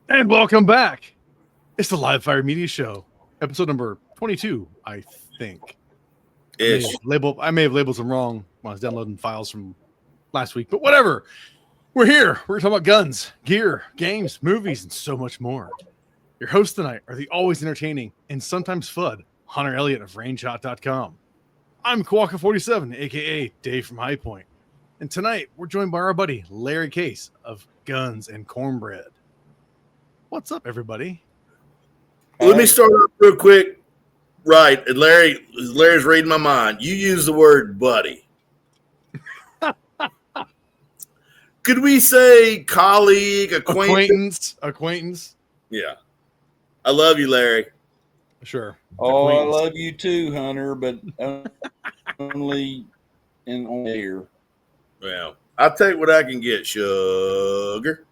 And welcome back. It's the Live Fire Media Show, episode number 22, I think. I may have labeled them wrong when I was downloading files from last week, but whatever. We're here. We're talking about guns, gear, games, movies, and so much more. Your hosts tonight are the always entertaining and sometimes Fudd, Hunter Elliott of Rangeshot.com. I'm Kawaka47, aka Dave from High Point. And tonight we're joined by our buddy Larry Case of Guns and Cornbread. What's up, everybody? Let me start off real quick. Right, and Larry's reading my mind. You use the word buddy. Could we say colleague, Acquaintance? Yeah. I love you, Larry. Sure. Oh, I love you too, Hunter, but only on air. Well, I'll take what I can get, sugar.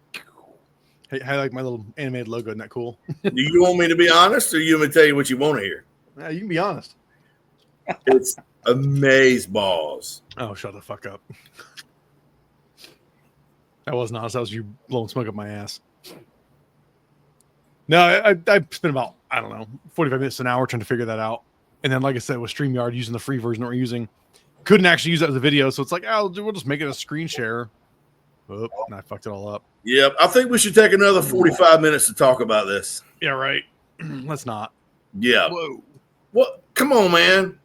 Hey, I like my little animated logo. Isn't that cool? Do you want me to be honest, or you want me to tell you what you want to hear? You can be honest. It's amaze balls. Oh, shut the fuck up. That wasn't honest. That was you blowing smoke up my ass. No, I spent about, 45 minutes to an hour trying to figure that out. And then, like I said, with StreamYard using the free version that we're using, couldn't actually use that as a video. So it's like, we'll just make it a screen share. Oh, and I fucked it all up. Yep. I think we should take another 45 minutes to talk about this. Yeah, right. Let's not. Yeah. Whoa. What? Come on, man.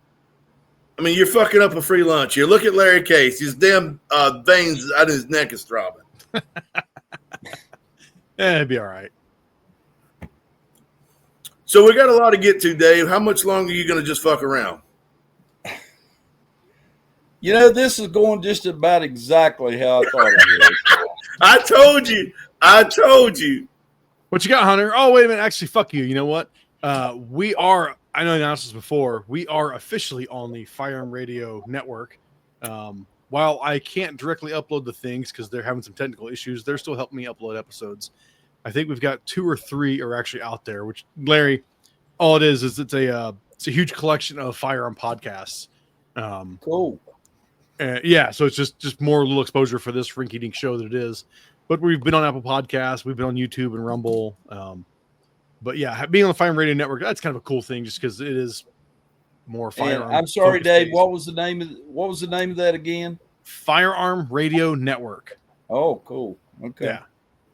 I mean, you're fucking up a free lunch. You look at Larry Case. His damn veins out of his neck is throbbing. It'd be all right. So we got a lot to get to, Dave. How much longer are you going to just fuck around? You know, this is going just about exactly how I thought it would. I told you. What you got, Hunter? Oh, wait a minute. Actually, fuck you. You know what? We are, I know I announced this before, we are officially on the Firearm Radio Network. While I can't directly upload the things because they're having some technical issues, they're still helping me upload episodes. I think we've got 2 or 3 are actually out there, which, Larry, all it is it's a huge collection of firearm podcasts. Cool. Yeah, so it's just more little exposure for this rinky-dink show that it is. But we've been on Apple Podcasts, we've been on YouTube and Rumble. But yeah, being on the Firearm Radio Network, that's kind of a cool thing just because it is more firearm. I'm sorry, Dave. What was the name of that again? Firearm Radio Network. Oh, cool. Okay. Yeah.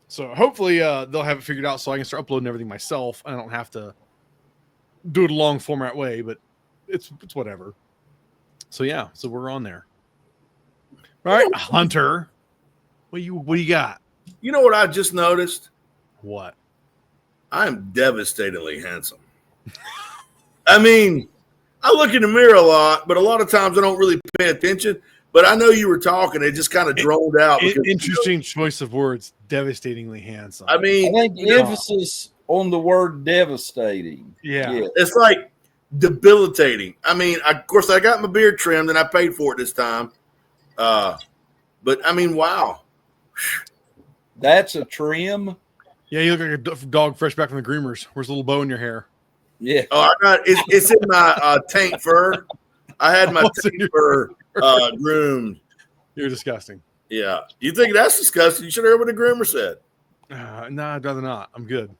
So hopefully they'll have it figured out so I can start uploading everything myself. I don't have to do it a long format way, but it's whatever. So yeah, so we're on there. All right, Hunter. What do you got? You know what I just noticed? What? I am devastatingly handsome. I mean, I look in the mirror a lot, but a lot of times I don't really pay attention. But I know you were talking; it just kind of droned out. Interesting choice of words. Devastatingly handsome. I mean, I think emphasis on the word devastating. Yeah. It's like debilitating. I mean, of course, I got my beard trimmed and I paid for it this time. But I mean, wow. That's a trim. Yeah, you look like a dog fresh back from the groomers. Where's the little bow in your hair? Yeah. Oh, I got it's in my tank fur. I had my tank fur groomed. You're disgusting. Yeah. You think that's disgusting? You should have heard what the groomer said. No, I'd rather not. I'm good.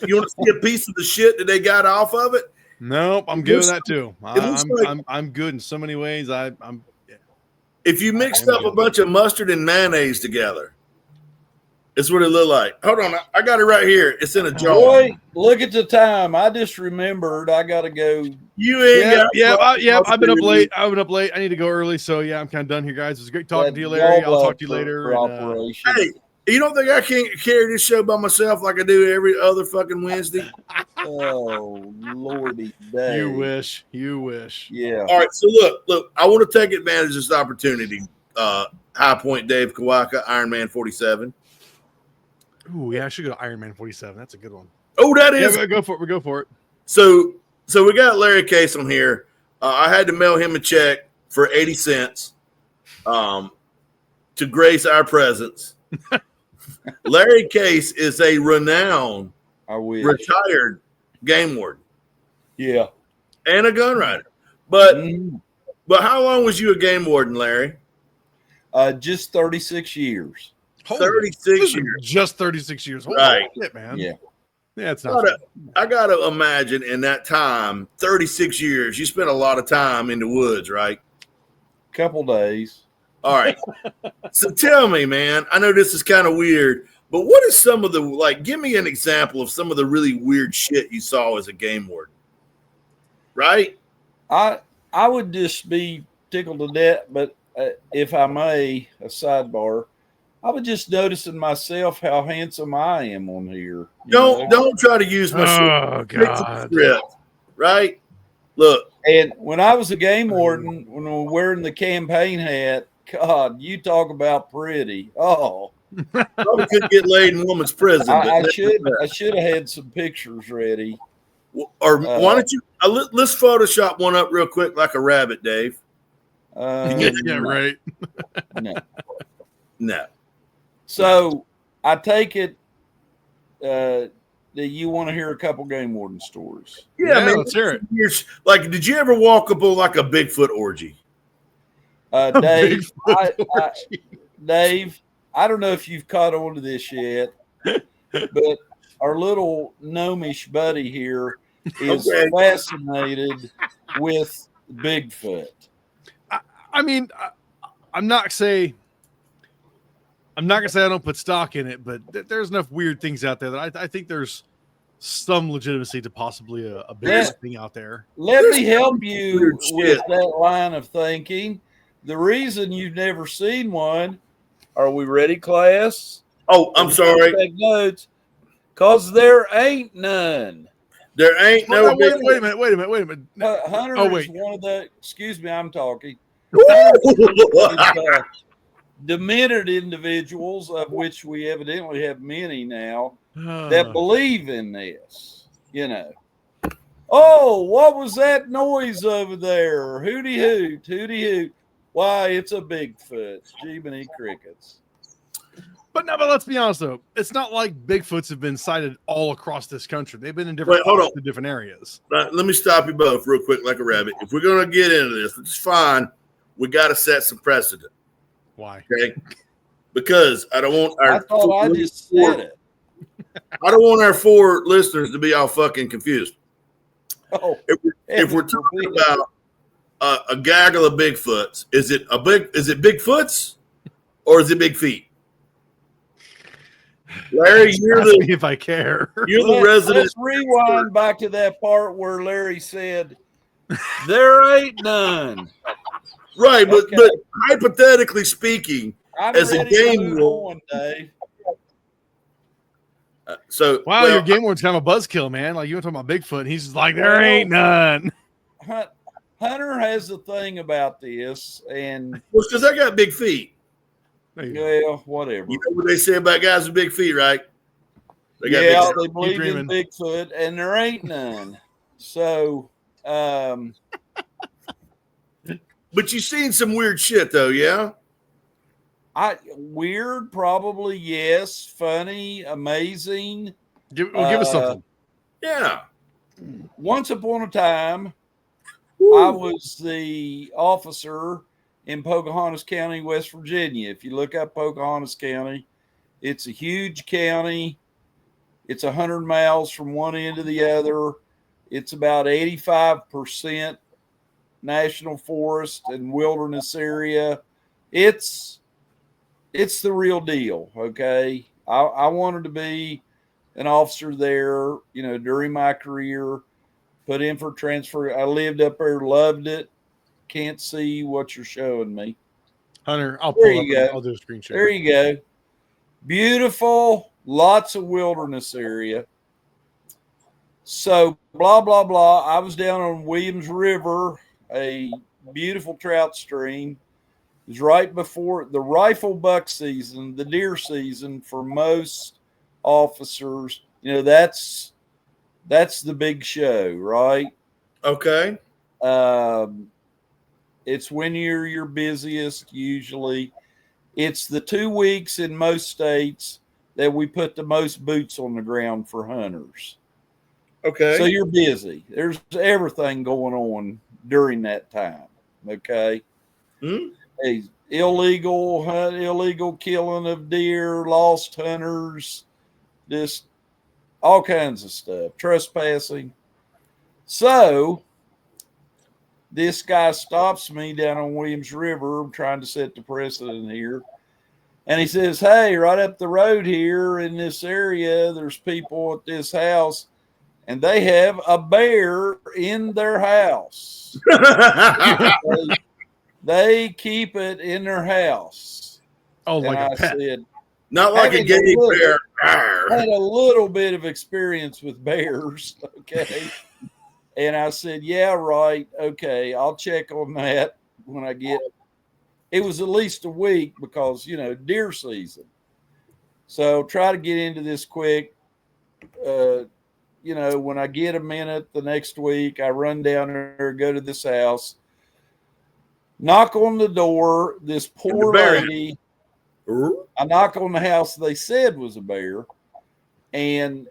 You want to see a piece of the shit that they got off of it? Nope, I'm good with that too. I'm good in so many ways. I'm. Yeah. If you mixed up a bunch of mustard and mayonnaise together, it's what it looked like. Hold on, I got it right here. It's in a jar. Boy, look at the time. I just remembered I got to go. You ain't I've been up late. I need to go early, so yeah, I'm kind of done here, guys. It was great talking to you, Larry. I'll talk to you later. Hey, you don't think I can't carry this show by myself like I do every other fucking Wednesday? Oh, Lordy day. You wish. Yeah. All right, so look, I want to take advantage of this opportunity. High Point Dave Kawaka, Iron Man 47. Ooh, yeah, I should go to Iron Man 47. That's a good one. Oh, that is. Yeah, go for it. We go for it. So we got Larry Case on here. I had to mail him a check for 80 cents to grace our presence. Larry Case is a renowned retired game warden. Yeah. And a gun writer. But how long was you a game warden, Larry? Just 36 years. Holy 36 shit, years. just 36 years. Holy Right. shit, man. Yeah. Yeah, it's not. I gotta imagine in that time, 36 years, you spent a lot of time in the woods, right? Couple days. All right. So tell me, man, I know this is kind of weird, but what is some of the, like, give me an example of some of the really weird shit you saw as a game warden, right? I would just be tickled to death, but if I may, a sidebar, I was just noticing myself how handsome I am on here. Don't try to use my Oh, God. script, right? Look, And when I was a game warden, when we were wearing the campaign hat, God, you talk about pretty. Oh, probably could get laid in woman's prison. I should have had some pictures ready. Or why don't you let's Photoshop one up real quick, like a rabbit, Dave. Yeah, right. No. So I take it that you want to hear a couple game warden stories. Yeah, man, let's hear it. Like, did you ever walk up on like a Bigfoot orgy? Dave, Bigfoot Dave, I don't know if you've caught on to this yet, but our little gnomish buddy here is fascinated with Bigfoot. I mean, I'm not gonna say I don't put stock in it, but there's enough weird things out there that I think there's some legitimacy to possibly a big thing out there. Let me help you with that line of thinking. The reason you've never seen one, are we ready, class? Oh, I'm sorry. Take notes, because there ain't none. There ain't no. Wait a minute. Hunter is one of the. Excuse me, I'm talking. Demented individuals, of which we evidently have many now, that believe in this. Oh, what was that noise over there? Hooty hoot, hooty hoot. Why, it's a Bigfoot. Jiminy crickets. But let's be honest though. It's not like Bigfoots have been sighted all across this country. They've been in different areas. Let me stop you both real quick, like a rabbit. If we're gonna get into this, which is fine, we got to set some precedent. Why? Okay. Because I don't want our. I thought I just said it. I don't want our 4 listeners to be all fucking confused. Oh, if we're talking about a gaggle of Bigfoots, is it Bigfoots or is it Big Feet? Larry, if I care. You're the resident. Let's rewind back to that part where Larry said, "There ain't none." Right, but hypothetically speaking, as a game warden, Dave. Your game warden's kind of a buzzkill, man. Like you were talking about Bigfoot, and he's just like, there ain't none. Hunter has a thing about this, and because I got big feet. Well, whatever. You know what they say about guys with big feet, right? They believe in Bigfoot, and there ain't none. So, but you've seen some weird shit, though, yeah? Weird, probably, yes. Funny, amazing. Give us something. Yeah. Once upon a time, I was the officer in Pocahontas County, West Virginia. If you look up Pocahontas County, it's a huge county. It's 100 miles from one end to the other. It's about 85% national forest and wilderness area. It's the real deal, okay? I wanted to be an officer there, during my career, put in for transfer. I lived up there, loved it. Can't see what you're showing me. Hunter, I'll pull up. I'll do a screen share. There you go. Beautiful, lots of wilderness area. So, blah, blah, blah. I was down on Williams River, a beautiful trout stream. It was right before the rifle buck season, the deer season for most officers. That's the big show, right? Okay. It's when you're your busiest usually. It's the 2 weeks in most states that we put the most boots on the ground for hunters. Okay. So you're busy. There's everything going on during that time. Okay. Hmm? illegal hunt, illegal killing of deer, lost hunters, just all kinds of stuff, trespassing. So this guy stops me down on Williams River. I'm trying to set the precedent here. And he says, hey, right up the road here in this area, there's people at this house, and they have a bear in their house. They keep it in their house. Oh, and like I a pet. said, Not like a gay bear. I had a little bit of experience with bears, okay? And I said, yeah, right. Okay, I'll check on that when I get. It was at least a week because, deer season. So try to get into this quick. When I get a minute the next week, I run down there, go to this house, knock on the door. This poor lady, I knock on the house they said was a bear. And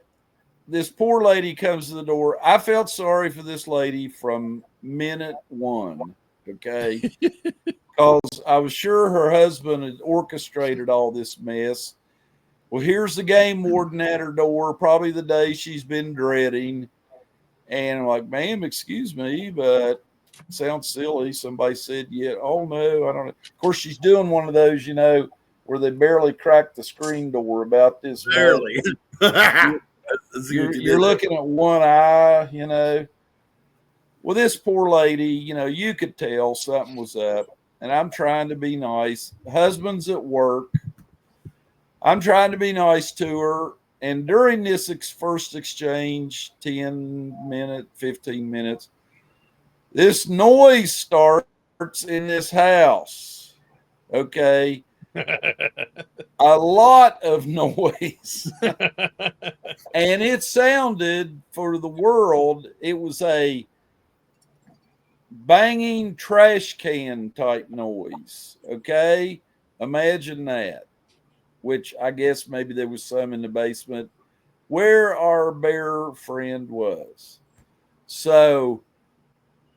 this poor lady comes to the door. I felt sorry for this lady from minute one, okay? Because I was sure her husband had orchestrated all this mess. Well, here's the game warden at her door, probably the day she's been dreading. And I'm like, ma'am, excuse me, but it sounds silly. Somebody said, yeah, oh no, I don't know. Of course, she's doing one of those, where they barely cracked the screen door about this. Barely. You're looking at one eye, Well, this poor lady, you could tell something was up. And I'm trying to be nice. Husband's at work. I'm trying to be nice to her. And during this first exchange, 10 minutes, 15 minutes, this noise starts in this house. Okay. A lot of noise. And it sounded, for the world, it was a banging trash can type noise. Okay. Imagine that. Which I guess maybe there was some in the basement where our bear friend was. So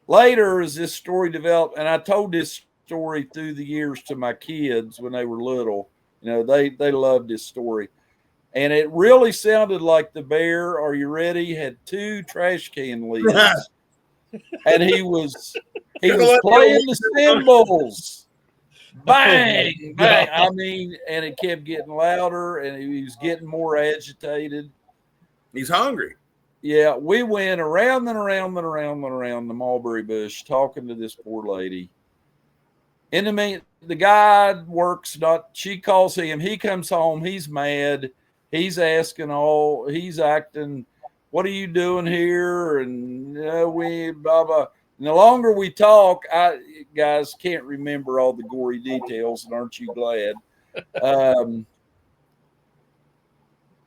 later, as this story developed, and I told this story through the years to my kids when they were little, they loved this story. And it really sounded like the bear, are you ready, had 2 trash can lids. And he was playing the cymbals. Bang, bang. I mean, and it kept getting louder and he was getting more agitated. He's hungry. Yeah, we went around and around and around and around the mulberry bush talking to this poor lady. In the mean, the guy works, she calls him, he comes home, he's mad, he's acting, what are you doing here? And we blah blah. And the longer we talk, I guys can't remember all the gory details, and aren't you glad?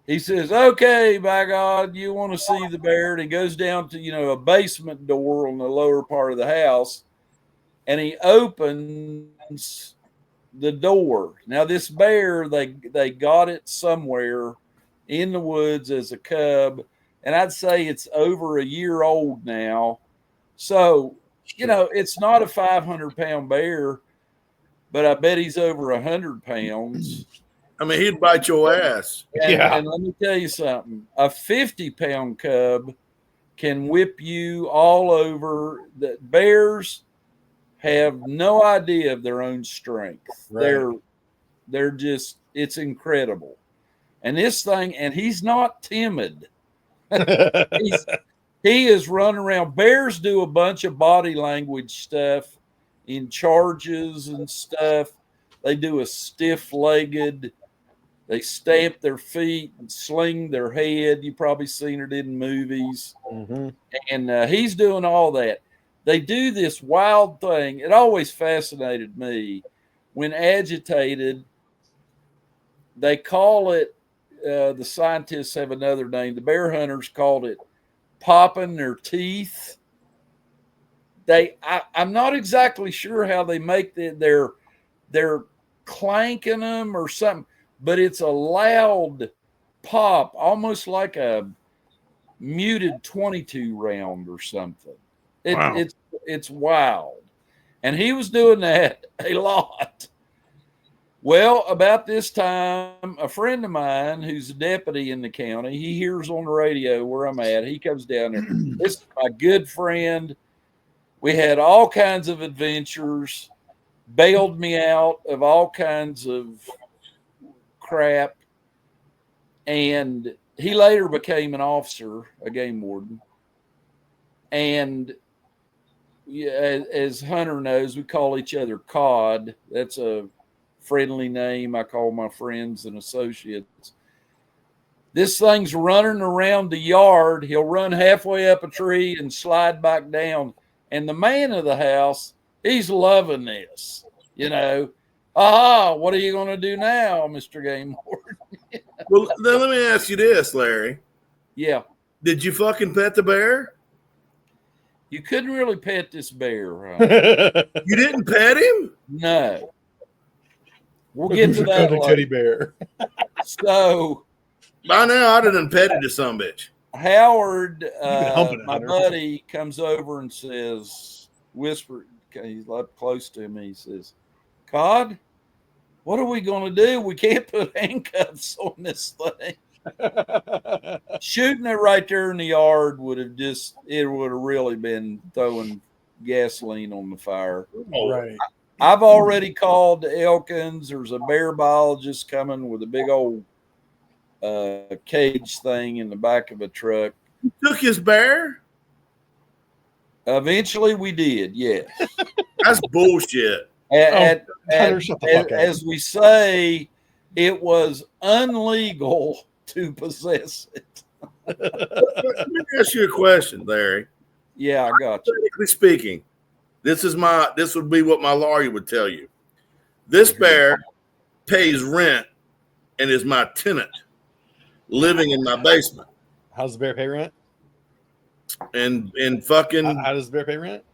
He says, okay, by God, you want to see the bear? And he goes down to, a basement door on the lower part of the house, and he opens the door. Now, this bear, they got it somewhere in the woods as a cub, and I'd say it's over a year old now. So, it's not a 500-pound bear, but I bet he's over 100 pounds. I mean, he'd bite your ass. And let me tell you something. A 50-pound cub can whip you all over. The bears have no idea of their own strength. Right. They're just, it's incredible. And this thing, and he's not timid. He is running around. Bears do a bunch of body language stuff in charges and stuff. They do a stiff-legged. They stamp their feet and sling their head. You've probably seen it in movies. Mm-hmm. And he's doing all that. They do this wild thing. It always fascinated me. When agitated, they call it, the scientists have another name. The bear hunters called it popping their teeth. I'm not exactly sure how they make they're clanking them or something, but it's a loud pop, almost like a muted 22 round or something. Wow. It's wild. And he was doing that a lot. Well, about this time, a friend of mine who's a deputy in the county, he hears on the radio where I'm at. He comes down there. This is my good friend. We had all kinds of adventures, bailed me out of all kinds of crap. And he later became an officer, a game warden. And as Hunter knows, we call each other COD. That's a friendly name I call my friends and associates. This thing's running around the yard. He'll run halfway up a tree and slide back down. And the man of the house, he's loving this. You know, what are you going to do now, Mr. Game Warden? Well, then let me ask you this, Larry. Yeah. Did you fucking pet the bear? You couldn't really pet this bear, right? You didn't pet him? No. We'll get to that later. Teddy bear. So by now, I'd have done petted to some bitch. Howard, humping it, my Hunter. buddy, comes over and says, whisper, he's up close to me. He says, "Cod, what are we going to do? We can't put handcuffs on this thing." Shooting it right there in the yard would have really been throwing gasoline on the fire. Right. I've already called Elkins. There's a bear biologist coming with a big old cage thing in the back of a truck. You took his bear? Eventually we did, yes. That's bullshit. As we say, it was unlegal to possess it. Let me ask you a question, Larry. Yeah, I got you. Technically speaking, this would be what my lawyer would tell you. This bear pays rent and is my tenant living in my basement. How does the bear pay rent? And fucking How does the bear pay rent?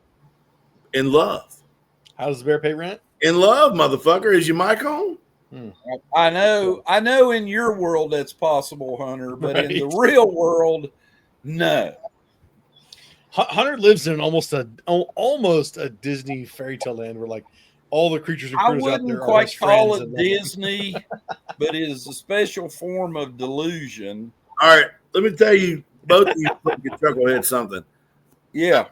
in love. How does the bear pay rent? In love, motherfucker. Is your mic on? I know in your world that's possible, Hunter, but in the real world, no. Hunter lives in almost a Disney fairy tale land where like all the creatures and I critters out wouldn't there are quite his call friends it and Disney, but it is a special form of delusion. All right. Let me tell you, both of you fucking chucklehead something. Yeah.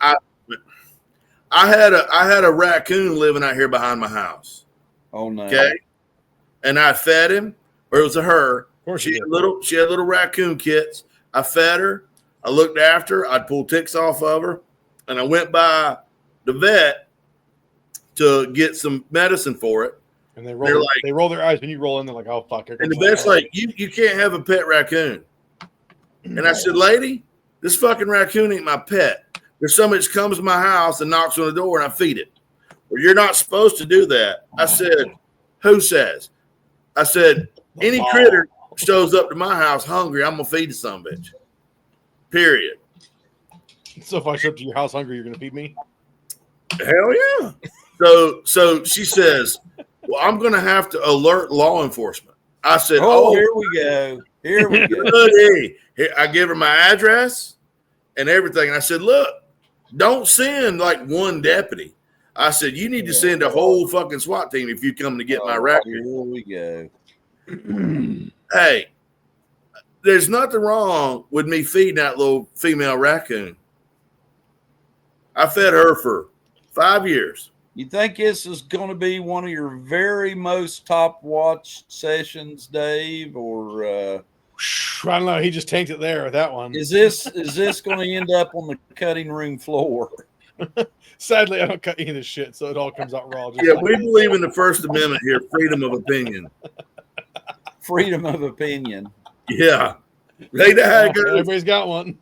I had a raccoon living out here behind my house. Oh no. Okay. And I fed him, or it was a her. Of course She had little raccoon kits. I fed her. I looked after her. I'd pull ticks off of her. And I went by the vet to get some medicine for it. And they roll their eyes when you roll in. They're like, "Oh fuck!" And the vet's like, "You can't have a pet raccoon." And I said, "Lady, this fucking raccoon ain't my pet. There's somebody that comes to my house and knocks on the door and I feed it. Well, you're not supposed to do that." I said, "Who says?" I said, "Any critter shows up to my house hungry, I'm gonna feed some bitch. Period." So if I show up to your house hungry, you're gonna feed me? Hell yeah. So she says, "Well, I'm gonna have to alert law enforcement." I said, Oh, here we go. Here we go. goody." Here, I give her my address and everything. And I said, "Look, don't send like one deputy." I said, "You need to send a whole fucking SWAT team if you come to get my raccoon." Here we go. Hey, there's nothing wrong with me feeding that little female raccoon. I fed her for 5 years. You think this is going to be one of your very most top watched sessions, Dave, or I don't know. He just tanked it there with that one. is this going to end up on the cutting room floor? Sadly, I don't cut any of this shit, so it all comes out raw. Yeah, we believe in the First Amendment here, freedom of opinion. Freedom of opinion. Yeah. They Everybody's got one.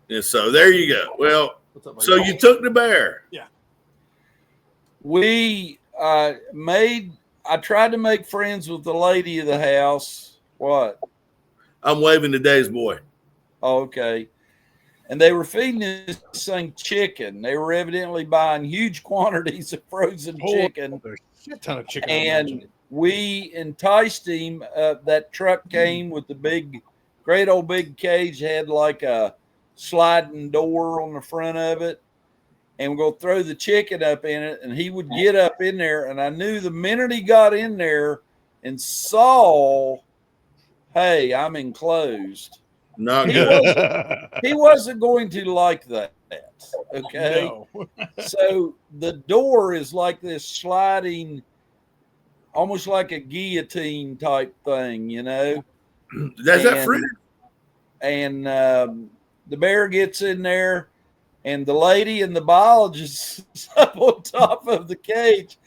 Yeah, so there you go. Well, What's up, so you took the bear. Yeah. We I tried to make friends with the lady of the house. What? I'm waving to Dave's boy. Oh, okay. And they were feeding this thing chicken. They were evidently buying huge quantities of frozen chicken. There's a shit ton of chicken. And we enticed him. That truck came with the great old big cage, had like a sliding door on the front of it. and we're going to throw the chicken up in it. And he would get up in there. And I knew the minute he got in there and saw, hey, I'm enclosed. Not good. He wasn't going to like that. Okay. No. So the door is like this sliding, almost like a guillotine type thing, you know. That's that free. And the bear gets in there, and the lady and the biologist is up on top of the cage.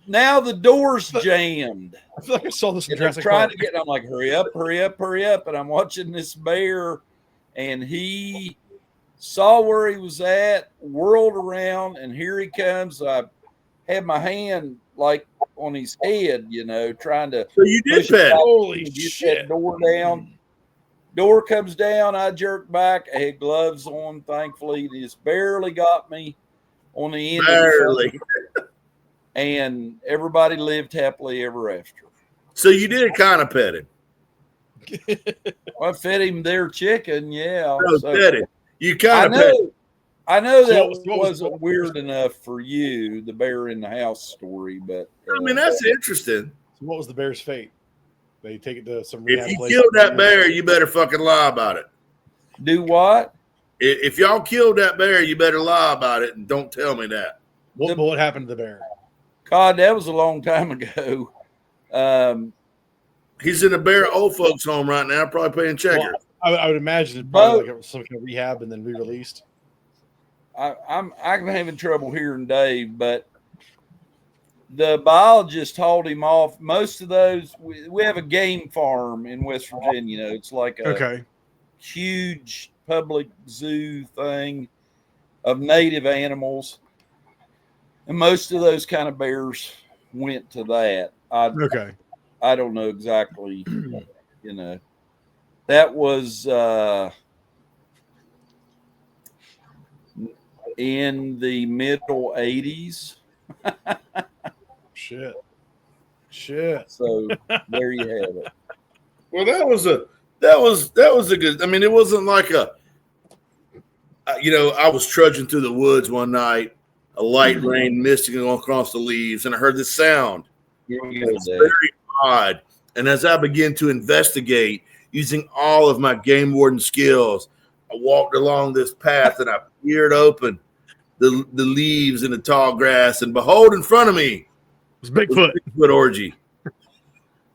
Now the door's jammed. I feel like I saw this in And they're Jurassic trying Park. to get, and I'm like, hurry up, hurry up, hurry up. And I'm watching this bear, and he saw where he was at, whirled around, and here he comes. I had my hand like on his head, you know, trying to. So you did pet. Holy get shit. that door down. Door comes down. I jerk back. I had gloves on, thankfully. He just barely got me on the end. Barely. Of the foot. And everybody lived happily ever after. So you did kind of pet him. I fed him their chicken, yeah. No, So pet him. You kind of pet him. I know So that what was- wasn't weird enough for you, the bear in the house story, but I mean, that's interesting. So what was the bear's fate? They take it to some rehab If you place. killed that bear, you better fucking lie about it. do what? If y'all killed that bear, you better lie about it and don't tell me that. What happened to the bear? God, that was a long time ago. He's in a bear old folks home right now, probably playing checkers. Well, I would imagine it's probably like some kind of rehab and then re-released. I'm having trouble hearing Dave, but the biologist hauled him off. Most of those, we have a game farm in West Virginia. You know, it's like a huge public zoo thing of native animals. And most of those kind of bears went to that. I don't know exactly, you know. That was in the middle 80s. Shit. So there you have it. Well, that was a good. I mean, it wasn't like I was trudging through the woods one night, a light rain misting across the leaves, and I heard this sound. It's very odd. And as I began to investigate using all of my game warden skills, I walked along this path and I peered open the leaves and the tall grass, and behold, in front of me It was Bigfoot. Bigfoot orgy.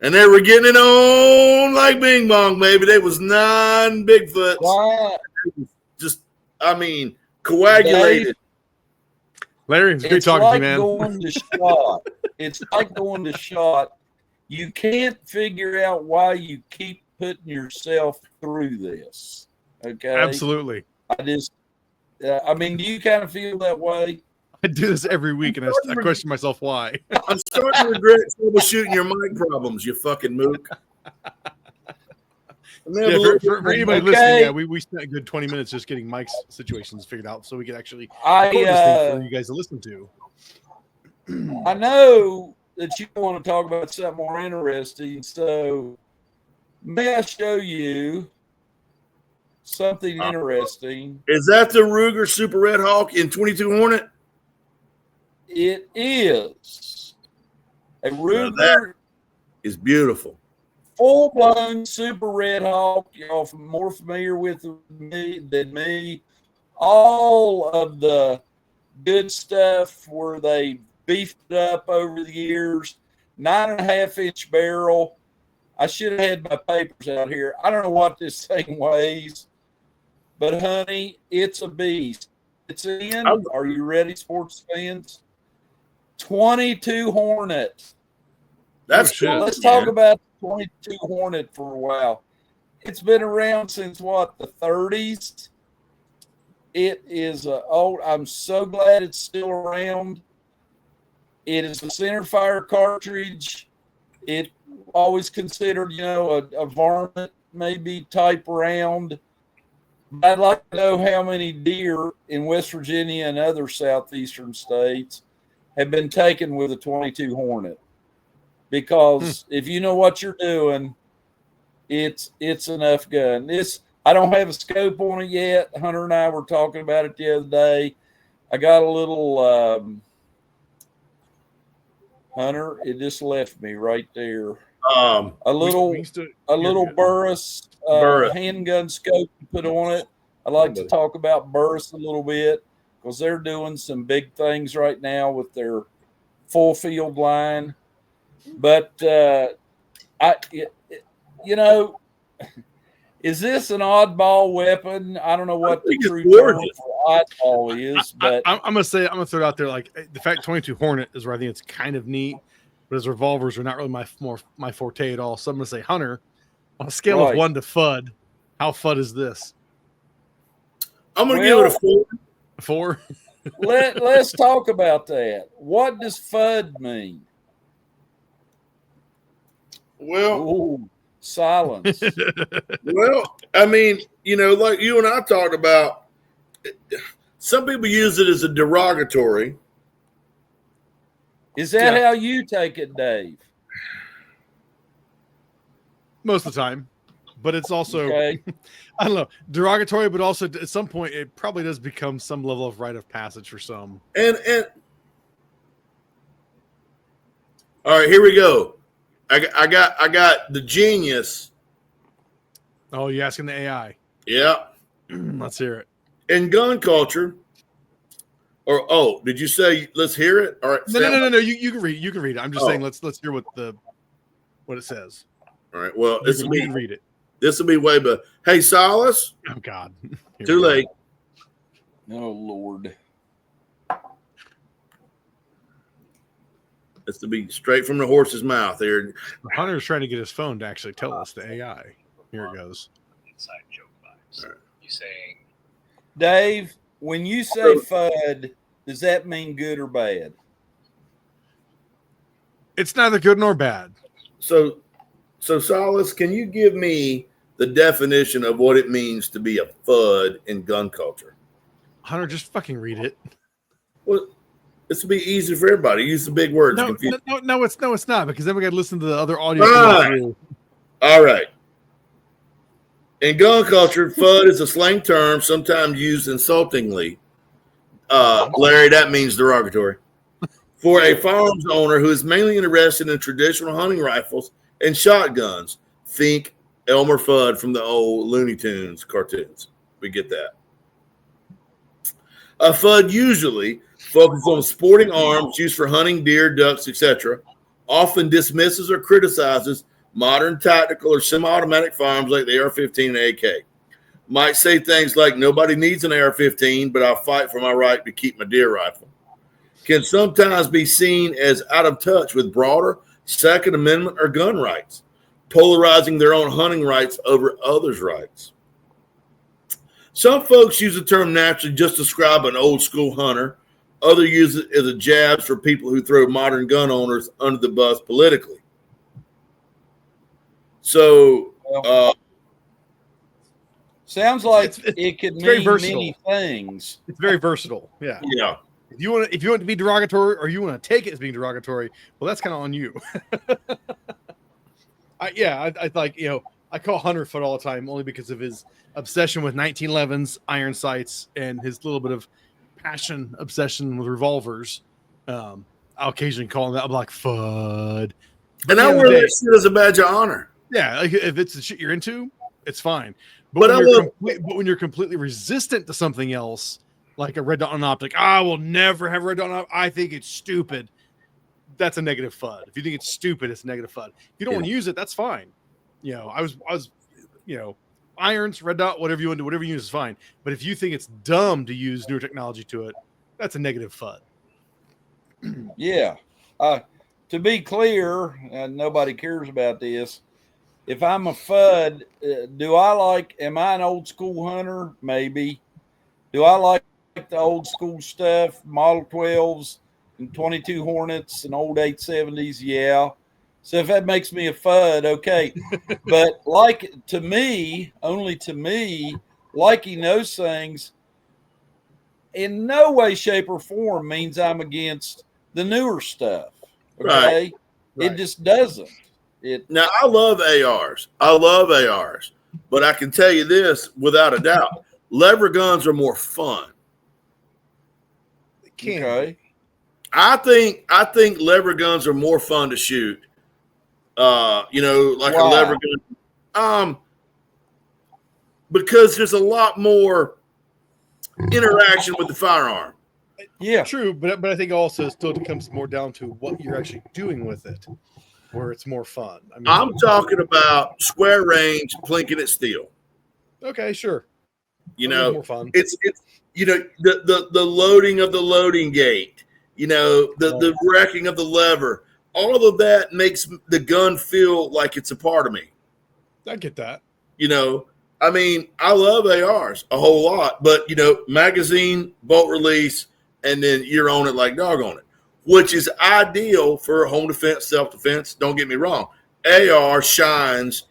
And they were getting it on like Bing Bong, baby. They was 9 Bigfoots. Wow. Just, coagulated. Larry, it's great It's talking like to you, man. going to shot. It's like going to shot. You can't figure out why you keep putting yourself through this. Okay. Absolutely. I mean, do you kind of feel that way? I do this every week, and I question myself why. I'm starting to regret troubleshooting your mic problems, you fucking mook. Yeah, for anybody Okay. listening, we spent a good 20 minutes just getting Mike's situations figured out so we could actually record this thing for you guys to listen to. I know that you want to talk about something more interesting, so may I show you something interesting? Is that the Ruger Super Red Hawk in 22 Hornet? It is a Now Ruger that is beautiful. full-blown Super Red Hawk. Y'all more familiar with me than me. All of the good stuff where they beefed it up over the years. 9.5-inch barrel. I should have had my papers out here. I don't know what this thing weighs, but honey, it's a beast. It's in. Are you ready, sports fans? 22 Hornet. That's shit. cool. Let's talk about the 22 Hornet for a while. It's been around since what, the 30s? It is old. I'm so glad it's still around. It is a center fire cartridge. It always considered, a varmint maybe type round. But I'd like to know how many deer in West Virginia and other southeastern states have been taken with a 22 Hornet. Because if you know what you're doing, it's enough gun. I don't have a scope on it yet. Hunter and I were talking about it the other day. I got a little Hunter. It just left me right there. A little Burris handgun scope to put on it. I'd like to talk about Burris a little bit because they're doing some big things right now with their full field line. But is this an oddball weapon? I don't know what the true term for oddball is, but I'm gonna throw it out there. Like the fact 22 Hornet is where I think it's kind of neat, but his revolvers are not really my forte at all. So I'm gonna say Hunter, on a scale of 1 to Fudd, how Fudd is this? I'm gonna give it a 4. A 4. Let's talk about that. What does Fudd mean? Well, silence. Well, I mean, like you and I talked about, some people use it as a derogatory. Is that how you take it, Dave? Most of the time. But it's also, okay. I don't know, derogatory, but also at some point it probably does become some level of rite of passage for some. And all right, here we go. I got the genius. Oh, you asking the AI? Yeah. Let's hear it. In gun culture, did you say let's hear it? All right. No. You can read. You can read it. I'm just saying let's hear what it says. All right. Well, you can read it. This will be way better. Hey, Silas. Oh God. Too late. Oh Lord. It's to be straight from the horse's mouth here. Hunter's trying to get his phone to actually tell us the AI. Here it goes. Inside joke vibes. Right. You saying, Dave, when you say Fudd, does that mean good or bad? It's neither good nor bad. So Silas, can you give me the definition of what it means to be a Fudd in gun culture? Hunter, just fucking read it. Well, this will be easy for everybody. Use the big words. No, it's not, because then we got to listen to the other audio. All right. In gun culture, Fudd is a slang term sometimes used insultingly. Larry, that means derogatory. For a firearms owner who is mainly interested in traditional hunting rifles and shotguns. Think Elmer Fudd from the old Looney Tunes cartoons. We get that. A Fudd usually focuses on sporting arms used for hunting deer, ducks, etc. Often dismisses or criticizes modern tactical or semi-automatic firearms like the AR-15 and AK. Might say things like, nobody needs an AR-15, but I'll fight for my right to keep my deer rifle. Can sometimes be seen as out of touch with broader Second Amendment or gun rights, polarizing their own hunting rights over others' rights. Some folks use the term naturally just to describe an old school hunter. Others use it as a jab for people who throw modern gun owners under the bus politically. So, sounds like it could mean many things. It's very versatile. Yeah. Yeah. If you want it to be derogatory, or you want to take it as being derogatory, well, that's kind of on you. I like, I call Hunter Fudd all the time only because of his obsession with 1911s, iron sights, and his little bit of obsession with revolvers. I'll occasionally call him that. I'm like, Fudd. And I wear that shit as a badge of honor. Yeah, like if it's the shit you're into, it's fine. But when you're completely resistant to something else, like a red dot on optic, I will never have red dot on optic. I think it's stupid. That's a negative Fudd. If you think it's stupid, it's a negative Fudd. If you don't want to use it, that's fine. I was, irons, red dot, whatever you want to do, whatever you use is fine. But if you think it's dumb to use newer technology to it, that's a negative Fudd. Yeah. To be clear, nobody cares about this. If I'm a Fudd, am I an old school hunter? Maybe. Do I like the old school stuff, Model 12s and 22 Hornets and old 870s? Yeah. So if that makes me a Fudd, okay. But only to me, liking those things in no way, shape, or form means I'm against the newer stuff. Okay. Right. It just doesn't. Now, I love ARs. But I can tell you this without a doubt. Lever guns are more fun. can. Okay. I think lever guns are more fun to shoot. Like Why? a lever gun. Because there's a lot more interaction with the firearm. Yeah. True, but I think also it still comes more down to what you're actually doing with it, where it's more fun. I mean, I'm talking about square range, plinking at steel. okay, sure. You That know, is more fun. it's the loading of the loading gate. The wrecking of the lever. All of that makes the gun feel like it's a part of me. I get that. I mean, I love ARs a whole lot, but magazine, bolt release, and then you're on it like dog on it, which is ideal for home defense, self-defense. Don't get me wrong. AR shines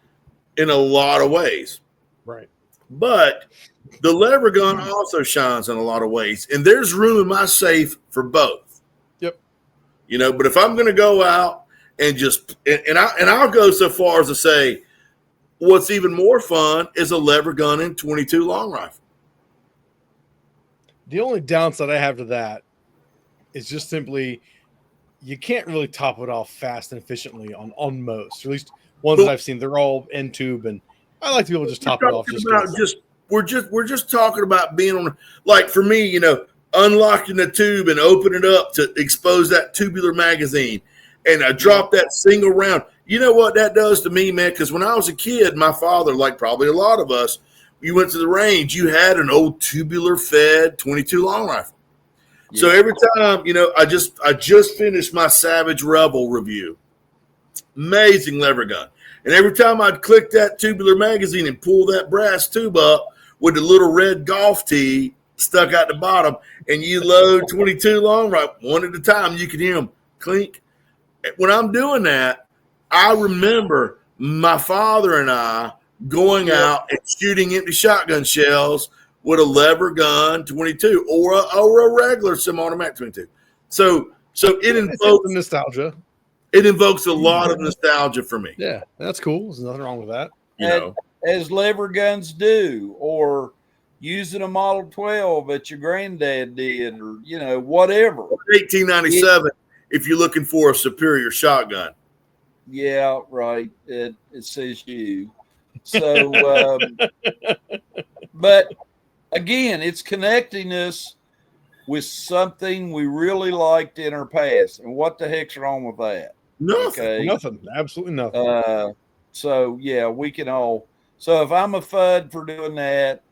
in a lot of ways. Right. But the lever gun also shines in a lot of ways. And there's room in my safe for both. Yep. But if I'm going to go out and I'll go so far as to say, what's even more fun is a lever gun and 22 long rifle. The only downside I have to that is just simply you can't really top it off fast and efficiently on most, or at least ones that I've seen. They're all in tube, and I like to be able to just top it off. We're just talking about being on, like for me, unlocking the tube and open it up to expose that tubular magazine, and I drop that single round. You know what that does to me, man? Because when I was a kid, my father, like probably a lot of us, you went to the range, you had an old tubular fed 22 long rifle. Yeah. So every time, I just finished my Savage Rebel review. Amazing lever gun. And every time I'd click that tubular magazine and pull that brass tube up with the little red golf tee stuck out the bottom, and you load 22 long rifle one at a time, you can hear them clink. When I'm doing that, I remember my father and I going out and shooting empty shotgun shells with a lever gun 22 or a regular semi-automatic 22. So it invokes nostalgia. It invokes a lot of nostalgia for me. Yeah, that's cool. There's nothing wrong with that. As lever guns do, or using a Model 12 that your granddad did, or whatever. 1897. If you're looking for a superior shotgun. Yeah, right. It says you. So, but again, it's connecting us with something we really liked in our past. And what the heck's wrong with that? Nothing. Okay? Nothing. Absolutely nothing. So, yeah, we can all. So if I'm a FUD for doing that,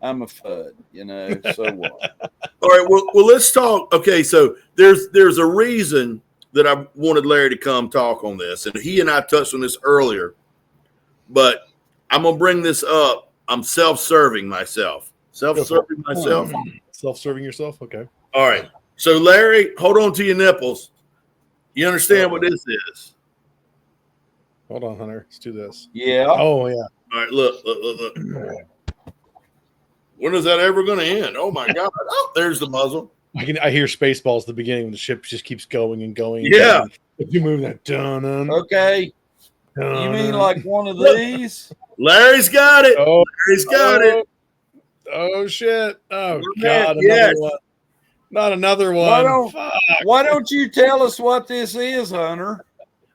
I'm a FUD, so what? All right, well, let's talk. Okay, so there's a reason that I wanted Larry to come talk on this, and he and I touched on this earlier, but I'm going to bring this up. I'm self-serving myself. Self-serving myself? Self-serving yourself? Okay. All right. So, Larry, hold on to your nipples. You understand what this is? Hold on, Hunter. Let's do this. Yeah. Oh, yeah. All right, look. When is that ever going to end? Oh, my God. Oh, there's the muzzle. I hear Spaceballs at the beginning when the ship just keeps going and going. Yeah. If you move that dun. Okay. You mean like one of these? Larry's got it. Oh, Larry's got it. Oh, shit. Oh, Man, God. yes. Another one. Not another one. Why don't you tell us what this is, Hunter?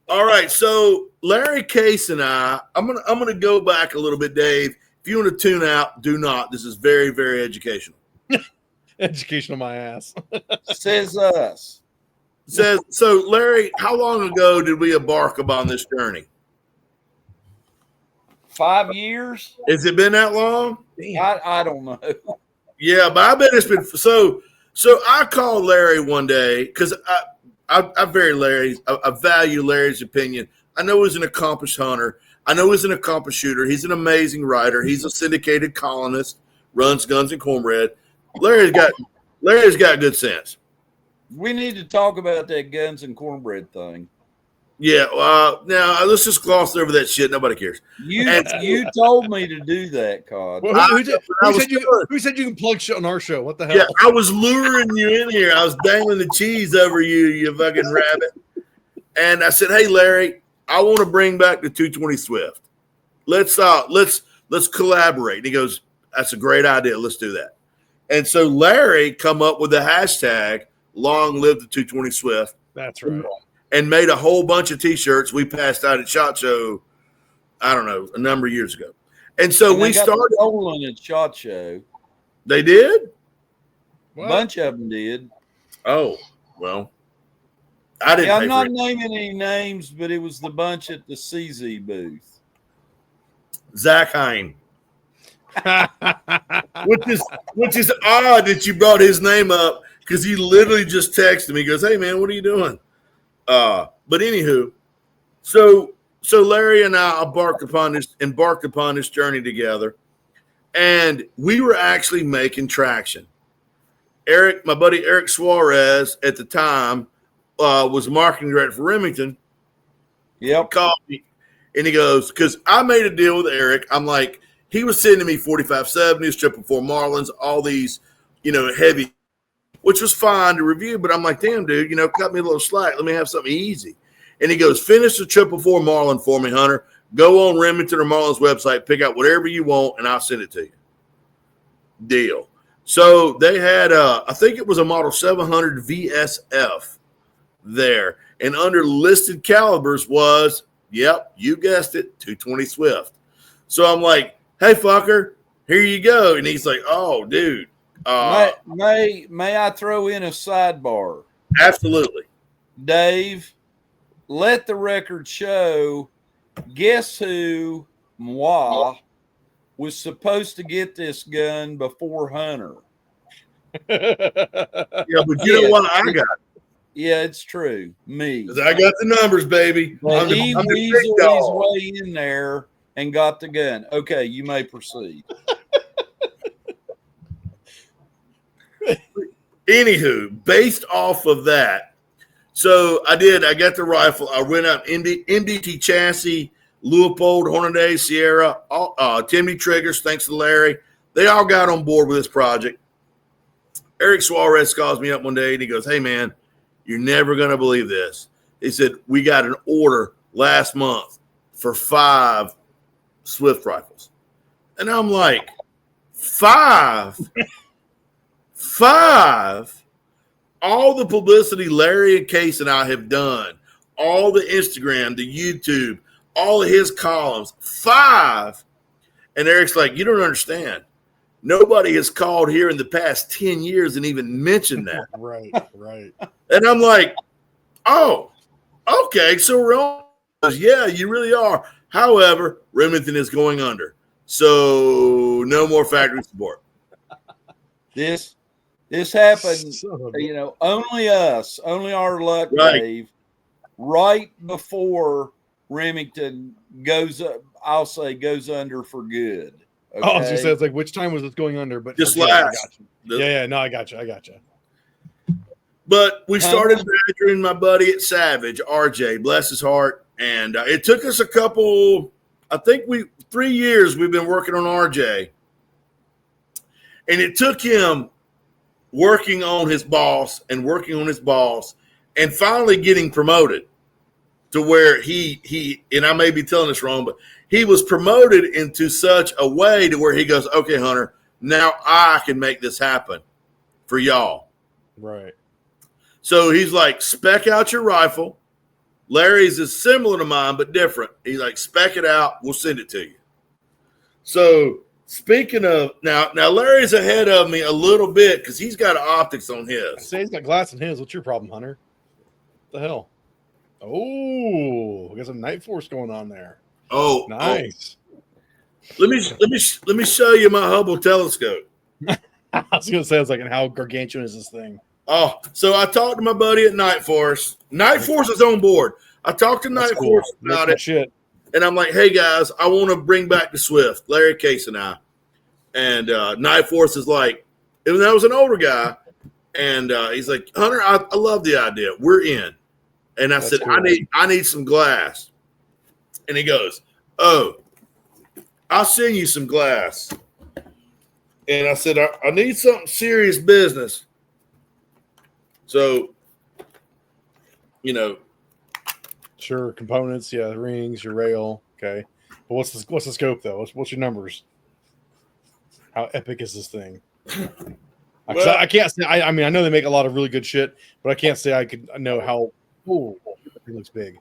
All right. So Larry Case and I'm gonna go back a little bit, Dave. If you want to tune out, do not. This is very, very educational. Educational, my ass. Says us. So Larry, how long ago did we embark upon this journey? 5 years? Has it been that long? I don't know. Yeah, but I bet it's been so. I called Larry one day because I value Larry's opinion. I know he's an accomplished hunter. I know he's an accomplished shooter. He's an amazing writer. He's a syndicated columnist, runs Guns and Cornbread. Larry's got good sense. We need to talk about that Guns and Cornbread thing. Yeah, now let's just gloss over that shit. Nobody cares. You told me to do that, Cod. Well, who said you can plug shit on our show? What the hell? Yeah, I was luring you in here. I was dangling the cheese over you, you fucking rabbit. And I said, "Hey, Larry, I want to bring back the 220 Swift. Let's collaborate." And he goes, "That's a great idea. Let's do that." And so Larry come up with the hashtag long live the 220 Swift. That's right. And made a whole bunch of T-shirts we passed out at SHOT Show, I don't know, a number of years ago. And so we started stolen at SHOT Show. They did? A bunch of them did. Oh, well. I didn't. I'm not naming any names, but it was the bunch at the CZ booth. Zach Hine. which is odd that you brought his name up because he literally just texted me. He goes, "Hey man, what are you doing?" But anywho, so Larry and I embarked upon this journey together, and we were actually making traction. Eric, my buddy Eric Suarez at the time, was marketing director for Remington. Yep. Called me and he goes, because I made a deal with Eric. I'm like, he was sending me 4570s, 444 Marlins, all these, heavy, which was fine to review. But I'm like, damn, dude, cut me a little slack. Let me have something easy. And he goes, finish the 444 Marlin for me, Hunter. Go on Remington or Marlin's website, pick out whatever you want, and I'll send it to you. Deal. So they had, I think it was a model 700 VSF there. And under listed calibers was, yep, you guessed it, 220 Swift. So I'm like, hey, fucker, here you go. And he's like, oh, dude. May I throw in a sidebar? Absolutely. Dave, let the record show, guess who, moi, was supposed to get this gun before Hunter. Yeah, but you know what? I got it. Yeah, it's true. Me. I got the numbers, baby. Well, he weaseled his way in there and got the gun. Okay, you may proceed. Anywho, based off of that, so I got the rifle. I went out MDT chassis, Leupold, Hornady, Sierra, Timmy triggers, thanks to Larry. They all got on board with this project. Eric Suarez calls me up one day and he goes, hey, man, you're never going to believe this. He said, we got an order last month for 5 Swift rifles. And I'm like, 5? 5? All the publicity Larry and Case and I have done, all the Instagram, the YouTube, all of his columns, 5. And Eric's like, you don't understand. Nobody has called here in the past 10 years and even mentioned that. Right. And I'm like, oh, okay, so we're on. Yeah, you really are. However, Remington is going under. So no more factory support. This happened, only us, only our luck, right. Dave, right before Remington goes up, I'll say goes under for good. Okay? Oh, I was just saying, it's like, which time was this going under? But just last. Yeah, no, I got you. But we started badgering my buddy at Savage, RJ, bless his heart. And it took us 3 years we've been working on RJ. And it took him working on his boss and finally getting promoted to where he and I may be telling this wrong, but he was promoted into such a way to where he goes, okay, Hunter, now I can make this happen for y'all. Right. So he's like, spec out your rifle. Larry's is similar to mine, but different. He's like, spec it out. We'll send it to you. So speaking of now Larry's ahead of me a little bit because he's got optics on his. I say he's got glass in his. What's your problem, Hunter? What the hell? Oh, we got some Night Force going on there. Oh, nice. Let me show you my Hubble telescope. I was gonna say, I was like, and how gargantuan is this thing? Oh, so I talked to my buddy at Night Force. Night Force is on board. I talked to Night Force about it. Shit. And I'm like, hey guys, I want to bring back the Swift, Larry Case and I. And Night Force is like, and that was an older guy. And he's like, Hunter, I love the idea. We're in. And I said, cool. I need some glass. And he goes, oh, I'll send you some glass. And I said, I need something serious business. So, Sure, components, yeah, rings, your rail, okay. But what's the scope though? What's your numbers? How epic is this thing? Well, I can't say. I mean, I know they make a lot of really good shit, but I can't say I know how. Oh, it looks big.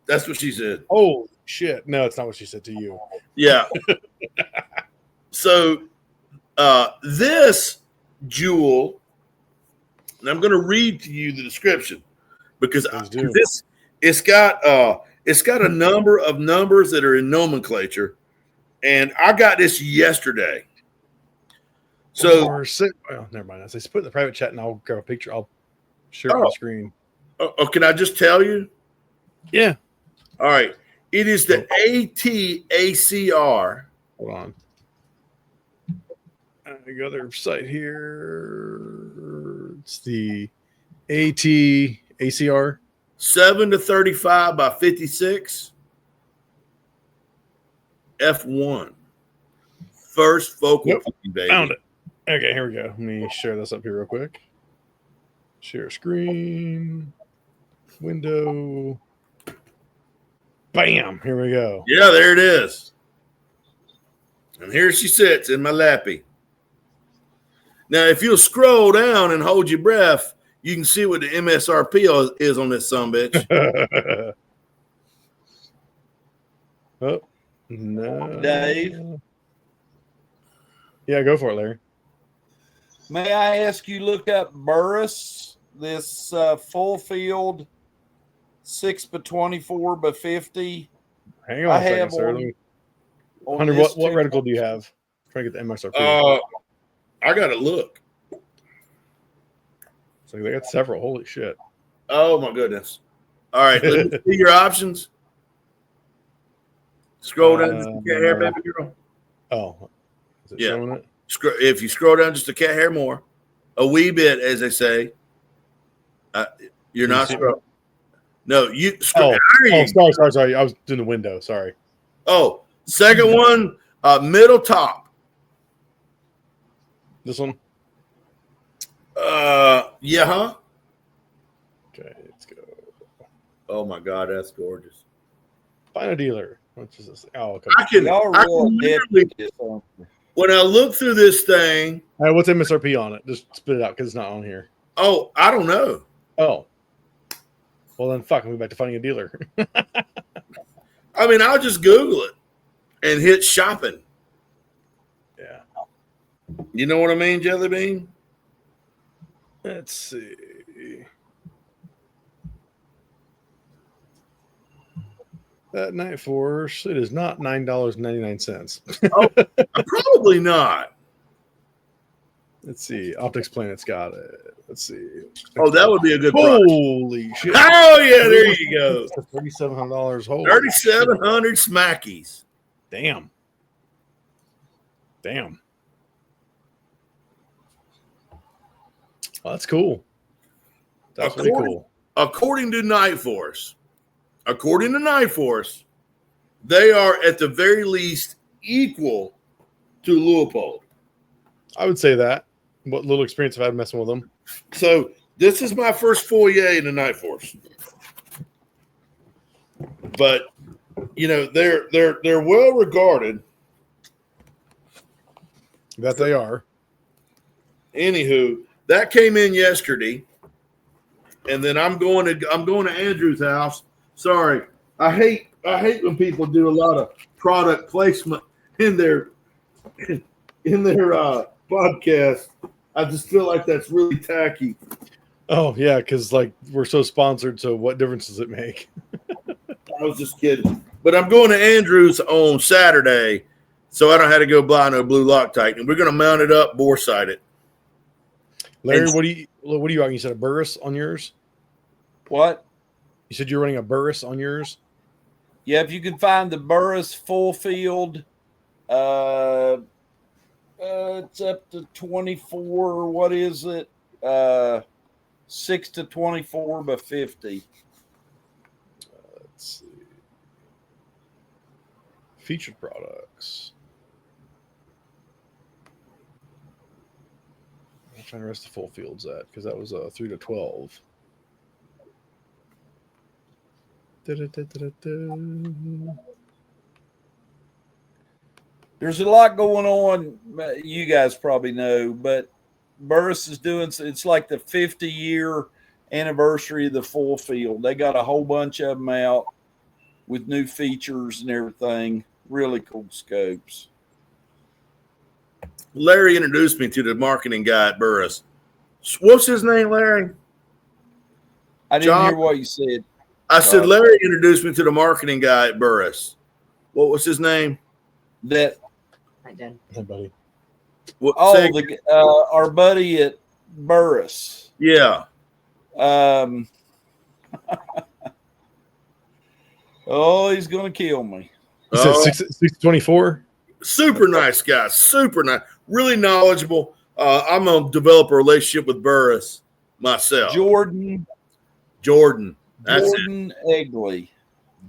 that's what she said. Oh shit! No, it's not what she said to you. Yeah. So this jewel, and I'm going to read to you the description because Please do. it's got a number of numbers that are in nomenclature, and I got this yesterday. So, well, never mind. I say put it in the private chat, and I'll grab a picture. I'll share it on the screen. Can I just tell you? Yeah. All right. It is the ATACR. Hold on. I got their site here. It's the ATACR 7 to 35 by 56 F1. First focal Yep. point, baby. Found it. Okay, here we go. Let me share this up here real quick. Share screen. Window. Bam. Here we go. Yeah, there it is. And here she sits in my lappy. Now, if you'll scroll down and hold your breath, you can see what the MSRP is on this sumbitch. Oh, no. Dave? Yeah, go for it, Larry. May I ask you look up Burris, this full field 6 by 24 by 50? Hang on I a second, have sir. on- Let me- on Hunter, this what two- reticle do you have? Try to get the MSRP. I got to look. So they got several. Holy shit. Oh, my goodness. All right, let me see your options. Scroll down just a cat hair, baby girl. Oh, is it Yeah. showing it? If you scroll down just a cat hair more, a wee bit, as they say, you're Can you not see it? scroll. No, you scroll. Sorry. I was doing the window. Sorry. Oh, second one, middle top. This one? Yeah, huh? Okay, let's go. Oh my God, that's gorgeous. Find a dealer. What is this? Oh, okay. I can Y'all real dead literally, with this, aren't you? when I look through this thing, All right, what's MSRP on it? Just spit it out because it's not on here. oh, I don't know. Oh. Well, then fuck. We're back to finding a dealer. I mean, I'll just Google it and hit shopping. Yeah. You know what I mean, Jelly Bean? Let's see. That Night Force, it is not $9.99. Oh, probably not. Let's see. Optics Planet's got it. Let's see. Oh, that would be a good price. Holy shit. Oh, yeah, there you go. $3,700. Holy 3,700 smackies. Damn. Well, that's cool. That's really cool. According to Night Force, they are at the very least equal to Leopold. I would say that. What little experience I've had messing with them. So this is my first foyer in the Night Force. But you know, they're well regarded. That they are. Anywho, that came in yesterday. And then I'm going to Andrew's house. Sorry. I hate when people do a lot of product placement in their podcast. I just feel like that's really tacky. Oh, yeah, because like we're so sponsored, so what difference does it make? I was just kidding. But I'm going to Andrew's on Saturday, so I don't have to go buy no blue Loctite. And we're going to mount it up, bore sight it. Larry, what do you got? You said a Burris on yours? What? You said you're running a Burris on yours? Yeah, if you can find the Burris full field, it's up to 24. What is it? 6 to 24 by 50. Let's see. Featured products. I'm trying to rest the full fields at because that was 3 to 12. There's a lot going on. You guys probably know, but Burris is doing. It's like the 50-year anniversary of the full field. They got a whole bunch of them out with new features and everything. Really cool scopes. Larry introduced me to the marketing guy at Burris. What's his name, Larry? I didn't hear what you said. I said Larry introduced me to the marketing guy at Burris. What was his name? That. Hey, buddy. Our buddy at Burris. Yeah. He's gonna kill me. He said 624. Super nice guy. Super nice. Really knowledgeable. I'm gonna develop a relationship with Burris myself. Jordan. That's Jordan Egley.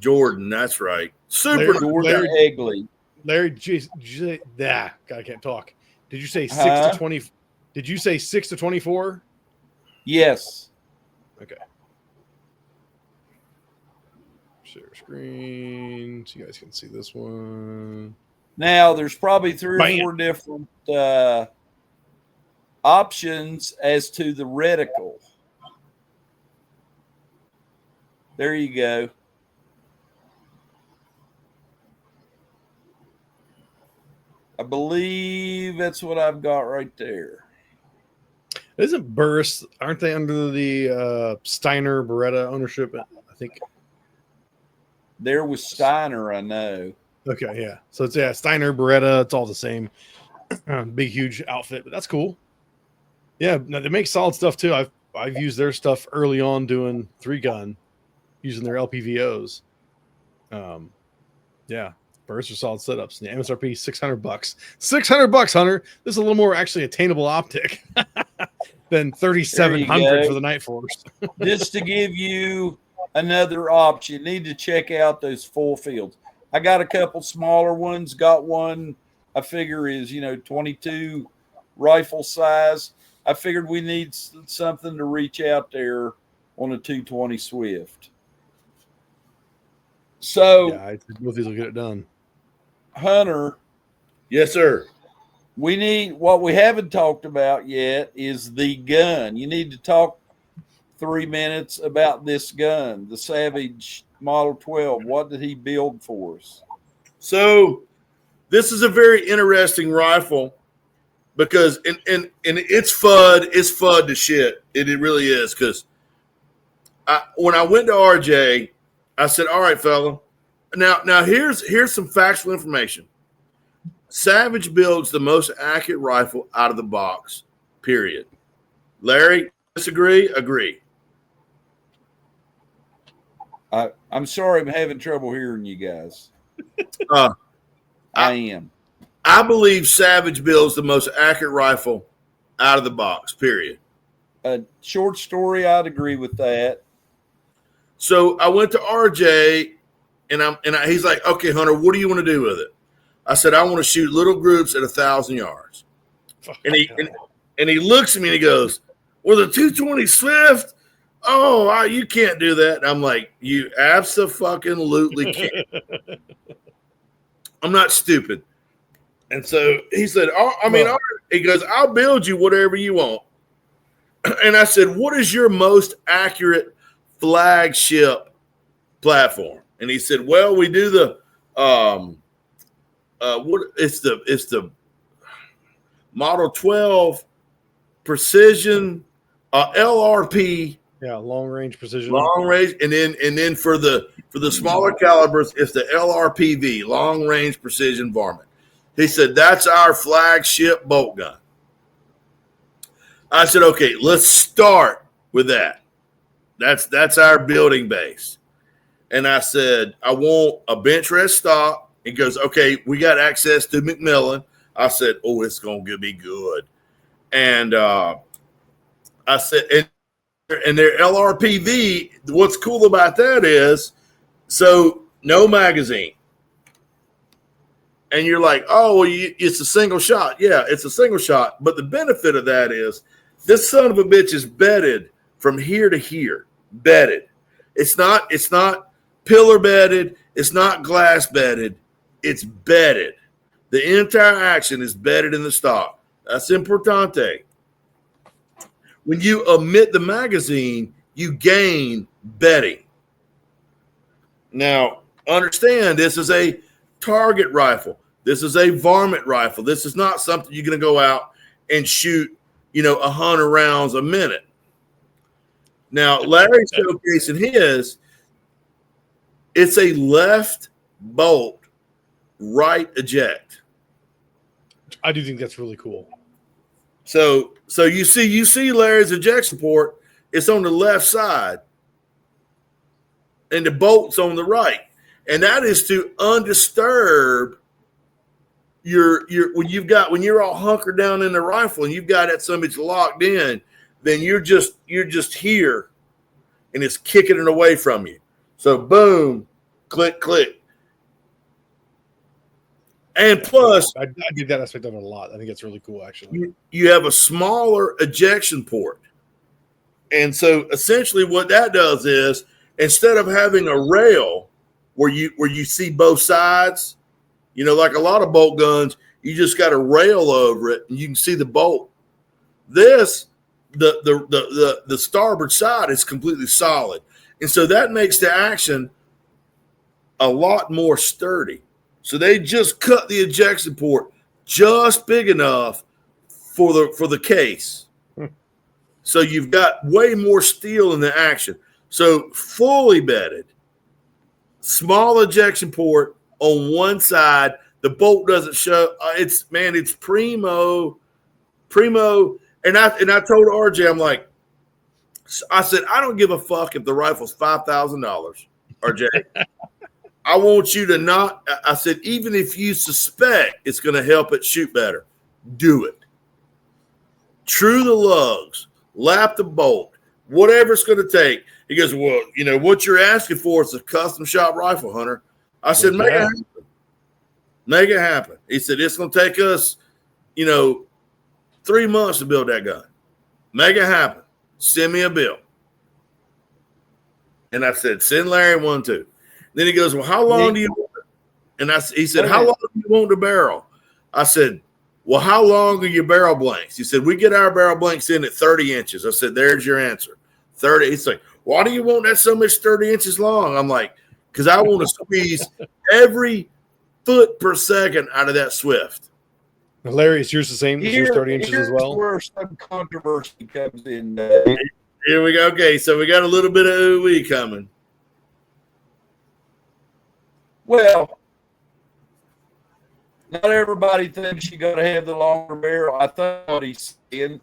Jordan. That's right. Super. Jordan Egley. Larry, God, I can't talk. Did you say 6 to 20? Did you say 6 to 24? Yes. Okay. Share screen so you guys can see this one. Now there's probably 3 or 4 different options as to the reticle. There you go. I believe that's what I've got right there. Isn't Burris, aren't they under the Steiner Beretta ownership? I think there was Steiner, I know. Okay, yeah. So it's Steiner Beretta. It's all the same, big huge outfit, but that's cool. Yeah, no, they make solid stuff too. I've used their stuff early on doing 3-gun, using their LPVOs. Yeah. Burris are solid setups. The MSRP $600. $600, Hunter. This is a little more actually attainable optic than 3,700 for the Night Force. Just to give you another option, you need to check out those full fields. I got a couple smaller ones. Got one I figure is 22 rifle size. I figured we need something to reach out there on a 220 Swift. So yeah, I think both these will get it done. Hunter. Yes, sir. We need, what we haven't talked about yet is the gun. You need to talk 3 minutes about this gun, the Savage Model 12. What did he build for us? So this is a very interesting rifle because and it's Fudd to shit. It really is, because when I went to RJ, I said, all right, fella. Now here's some factual information. Savage builds the most accurate rifle out of the box, period. Larry, disagree? Agree. I'm sorry, I'm having trouble hearing you guys. I am. I believe Savage builds the most accurate rifle out of the box, period. A short story, I'd agree with that. So I went to RJ, and he's like, okay, Hunter, what do you want to do with it? I said, I want to shoot little groups at 1,000 yards. And he looks at me and he goes, with a 220 Swift? Oh, you can't do that. And I'm like, you abso-fucking-lutely can't. I'm not stupid. And so he said, he goes, I'll build you whatever you want. And I said, what is your most accurate flagship platform? And he said, well, we do the it's the Model 12 Precision LRP. Yeah, long range precision. Long range, and then for the smaller calibers, it's the LRPV, long range precision varmint. He said that's our flagship bolt gun. I said, okay, let's start with that. That's our building base. And I said, I want a bench rest stock. He goes, okay, we got access to McMillan. I said, oh, it's going to be good. And I said, and their LRPV, what's cool about that is, so no magazine. And you're like, oh, well, it's a single shot. Yeah, it's a single shot. But the benefit of that is this son of a bitch is bedded from here to here. Bedded. It's not pillar bedded. It's not glass bedded. It's bedded. The entire action is bedded in the stock. That's importante. when you omit the magazine, you gain bedding. Now, understand this is a target rifle. This is a varmint rifle. This is not something you're going to go out and shoot, 100 rounds a minute. Now, Larry's showcasing his. It's a left bolt, right eject. I do think that's really cool. So you see Larry's ejection port. It's on the left side, and the bolt's on the right, and that is to undisturb your when you're all hunkered down in the rifle and you've got that somebody's locked in, then you're just here, and it's kicking it away from you. So boom, click, click. And plus, I dig that aspect of it a lot. I think it's really cool, actually. You have a smaller ejection port. And so essentially what that does is instead of having a rail where you see both sides, like a lot of bolt guns, you just got a rail over it and you can see the bolt. This, the starboard side is completely solid. And so that makes the action a lot more sturdy. So they just cut the ejection port just big enough for the case. So you've got way more steel in the action. So fully bedded, small ejection port on one side. The bolt doesn't show. It's primo. And I told RJ, I'm like, I said, I don't give a fuck if the rifle's $5,000, RJ. I want you to not. I said, even if you suspect it's going to help it shoot better, do it. True the lugs, lap the bolt, whatever it's going to take. He goes, well, what you're asking for is a custom shop rifle, Hunter. I said, make it happen. Make it happen. He said, it's going to take us, 3 months to build that gun. Make it happen. Send me a bill. And I said, send Larry one too. Then he goes, well, how long do you want it? And he said, how long do you want the barrel? I said, well, how long are your barrel blanks? He said, we get our barrel blanks in at 30 inches. I said, there's your answer. 30. He's like, why do you want that so much 30 inches long? I'm like, because I want to squeeze every foot per second out of that Swift. Now, Larry, is yours the same? Is yours 30 inches as well? Where some controversy comes in. Here we go. Okay, so we got a little bit of ooh-wee coming. Well, not everybody thinks you got to have the longer barrel. I think what he's saying,